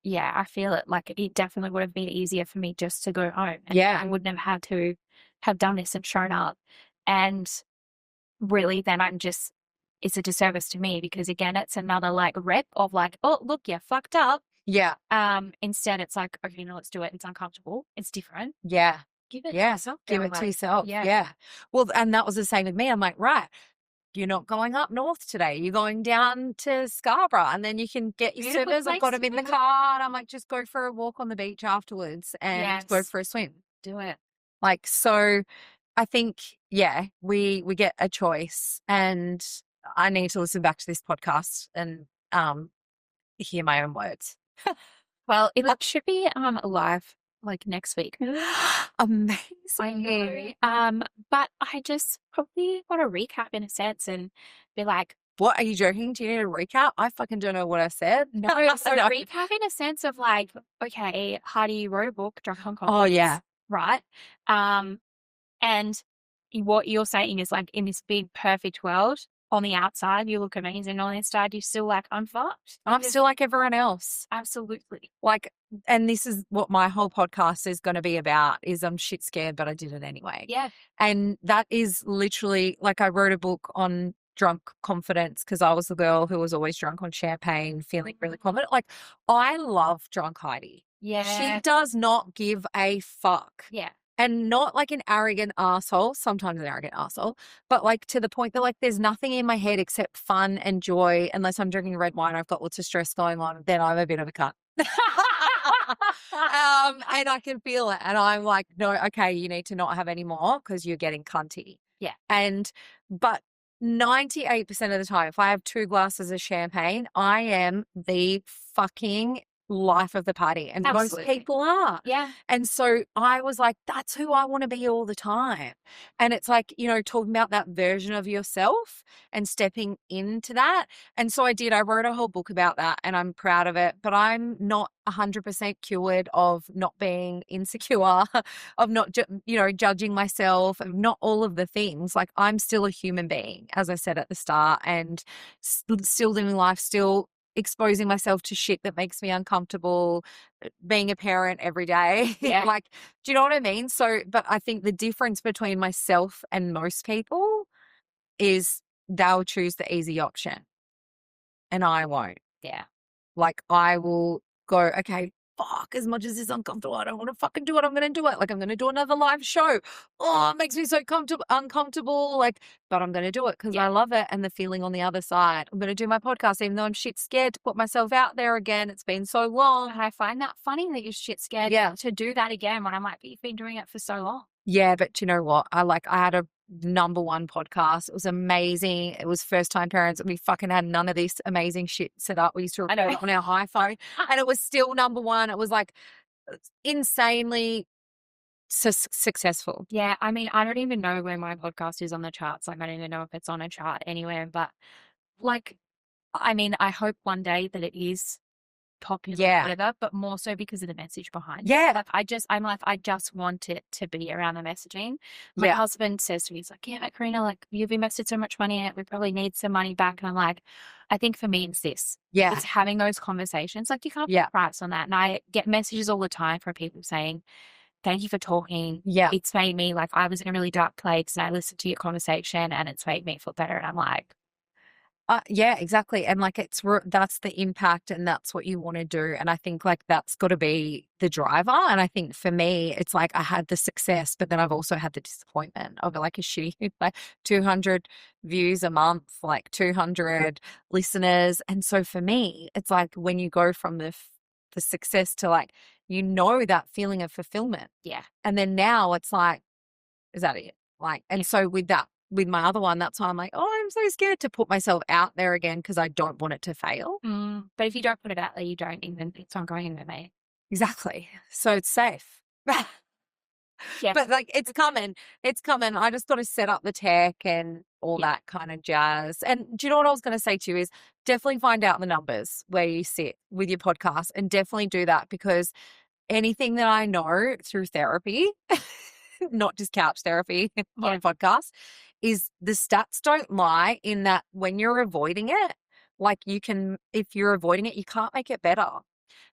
yeah, I feel it. Like it definitely would have been easier for me just to go home. And Yeah. I wouldn't have had to have done this and shown up. And really then it's a disservice to me because again, it's another like rep of like, oh, look, you fucked up. Yeah. Instead it's like, okay, no, let's do it. It's uncomfortable. It's different. Yeah. Give it to Yeah. yourself. Give it to yourself. Yeah. Yeah. Well, and that was the same with me. I'm like, right, you're not going up north today. You're going down to Scarborough and then you can get your Beautiful slippers. I've got place. them in the car. And I'm like, just go for a walk on the beach afterwards and go for a swim. Do it. Like, so I think, yeah, we get a choice and I need to listen back to this podcast and hear my own words. Well, it should be live like next week. Amazing. I know. But I just probably want to recap in a sense and be like, what are you joking? Do you need a recap? I fucking don't know what I said. no, so recap in a sense of like, okay, Heidi wrote a book, Drunk on Confidence. Oh yeah. Right. And what you're saying is like in this big perfect world, on the outside you look amazing, on the inside you're still like, I'm fucked. I'm still like everyone else. Absolutely. Like, and this is what my whole podcast is going to be about, is I'm shit scared, but I did it anyway. Yeah. And that is literally like, I wrote a book on drunk confidence because I was the girl who was always drunk on champagne, feeling really confident. Like, I love drunk Heidi. Yeah. She does not give a fuck. Yeah. And not like an arrogant asshole, sometimes an arrogant asshole, but like to the point that like there's nothing in my head except fun and joy. Unless I'm drinking red wine, I've got lots of stress going on, then I'm a bit of a cunt. And I can feel it. And I'm like, no, okay, you need to not have any more because you're getting cunty. Yeah. But 98% of the time, if I have 2 glasses of champagne, I am the fucking life of the party, and most Absolutely. people are. Yeah. And so I was like, that's who I want to be all the time. And it's like, you know, talking about that version of yourself and stepping into that. And so I did. I wrote a whole book about that, and I'm proud of it. But I'm not 100% cured of not being insecure, of not, you know, judging myself, of not all of the things. Like, I'm still a human being, as I said at the start, and still living life, still exposing myself to shit that makes me uncomfortable, being a parent every day. Yeah. Like, do you know what I mean? So, but I think the difference between myself and most people is they'll choose the easy option and I won't. Yeah. Like, I will go, okay, fuck, as much as it's uncomfortable, I don't want to fucking do it. I'm going to do it. Like, I'm going to do another live show. Oh, it makes me so uncomfortable. Like, but I'm going to do it because I love it. And the feeling on the other side. I'm going to do my podcast, even though I'm shit scared to put myself out there again. It's been so long. And I find that funny that you're shit scared to do that again when I'm like, you've been doing it for so long. Yeah, but you know what? I had a #1 podcast. It was amazing. It was first time parents. We fucking had none of this amazing shit set up. We used to record it on our iPhone, and it was still #1. It was like insanely successful. Yeah. I mean, I don't even know where my podcast is on the charts. Like, I don't even know if it's on a chart anywhere, but like, I mean, I hope one day that it is popular, whatever, but more so because of the message behind it. Like, I just want it to be around the messaging. My husband says to me, he's like, yeah, but Karina, like, you've invested so much money in it, we probably need some money back. And I'm like, I think for me it's this. It's having those conversations. Like, you can't put a price on that. And I get messages all the time from people saying, thank you for talking. It's made me, like, I was in a really dark place and I listened to your conversation and it's made me feel better. And I'm like, yeah, exactly. And like, that's the impact and that's what you want to do. And I think like that's got to be the driver. And I think for me, it's like I had the success, but then I've also had the disappointment of like a shitty, like 200 views a month, like 200 listeners. And so for me, it's like when you go from the success to like, you know, that feeling of fulfillment. yeah. And then now it's like, is that it? Like, and so with that, with my other one, that's why I'm like, oh, I'm so scared to put myself out there again because I don't want it to fail. But if you don't put it out there, you don't even, it's not going anywhere, mate. Exactly. So it's safe. But like, it's coming. It's coming. I just got to set up the tech and all that kind of jazz. And do you know what I was going to say to you is definitely find out the numbers where you sit with your podcast and definitely do that, because anything that I know through therapy, not just couch therapy on a podcast, is the stats don't lie in that when you're avoiding it, like if you're avoiding it, you can't make it better.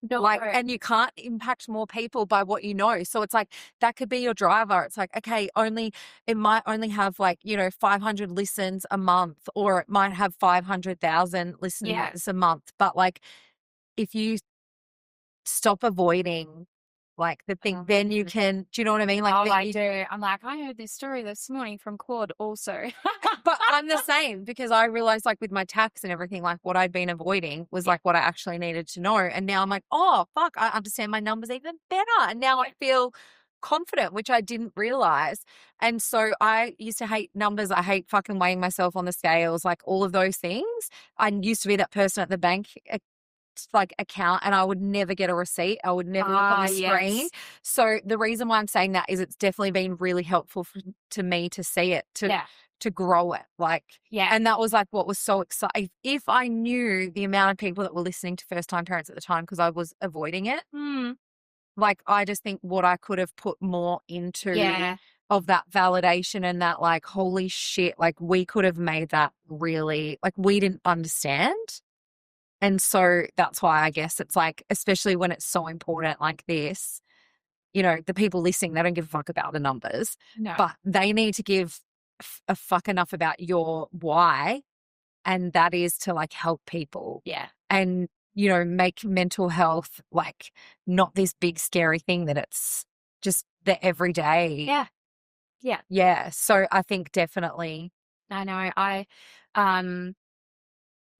No. Like, and you can't impact more people by what you know. So it's like, that could be your driver. It's like, okay, it might only have like, you know, 500 listens a month, or it might have 500,000 listeners a month. But like, if you stop avoiding like the thing, then you can, do you know what I mean? Like, I do. I'm like, I heard this story this morning from Claude also. But I'm the same, because I realized like with my tax and everything, like what I'd been avoiding was like what I actually needed to know. And now I'm like, oh, fuck, I understand my numbers even better. And now I feel confident, which I didn't realize. And so I used to hate numbers. I hate fucking weighing myself on the scales, like all of those things. I used to be that person at the bank like account, and I would never get a receipt. I would never look on the screen. So the reason why I'm saying that is it's definitely been really helpful to me to see it, to grow it. Like, and that was like what was so exciting. If I knew the amount of people that were listening to first time parents at the time, because I was avoiding it, like I just think what I could have put more into of that validation and that like, holy shit, like we could have made that really, like we didn't understand. And so that's why I guess it's like, especially when it's so important like this, you know, the people listening, they don't give a fuck about the numbers, but they need to give a fuck enough about your why. And that is to like help people. Yeah. And, you know, make mental health like not this big scary thing, that it's just the everyday. Yeah. Yeah. Yeah. So I think definitely. I know.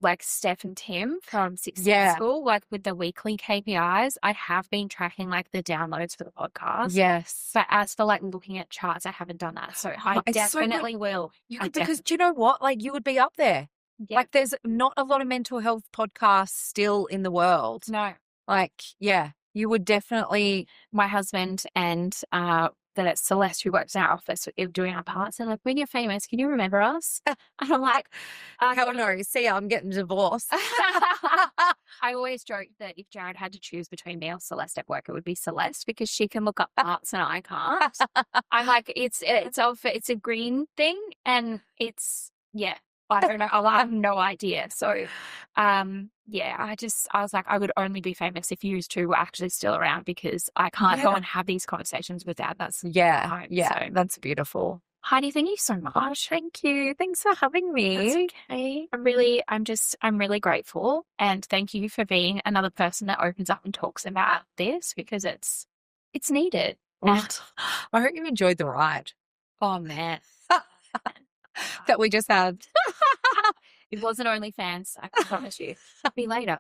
Like Steph and Tim from Success School, like with the weekly KPIs, I have been tracking like the downloads for the podcast. Yes. But as for like looking at charts, I haven't done that. So I definitely will. Because do you know what? Like you would be up there. Yeah. Like there's not a lot of mental health podcasts still in the world. No. Like, yeah, you would definitely. My husband and the Celeste who works in our office doing our parts, and like, when you're famous, can you remember us? And I'm like, Hell no. See, I'm getting divorced. I always joke that if Jared had to choose between me or Celeste at work, it would be Celeste because she can look up parts and I can't. I'm like, it's a green thing, and it's yeah. I don't know. I have no idea. So, yeah, I was like, I would only be famous if you two were actually still around because I can't go and have these conversations without that's Yeah. home. So, That's beautiful. Heidi, thank you so much. Thank you. Thanks for having me. That's okay. I'm really grateful, and thank you for being another person that opens up and talks about this because it's needed. I hope you enjoyed the ride Oh man, that we just had. it wasn't OnlyFans. I can promise you. See you later.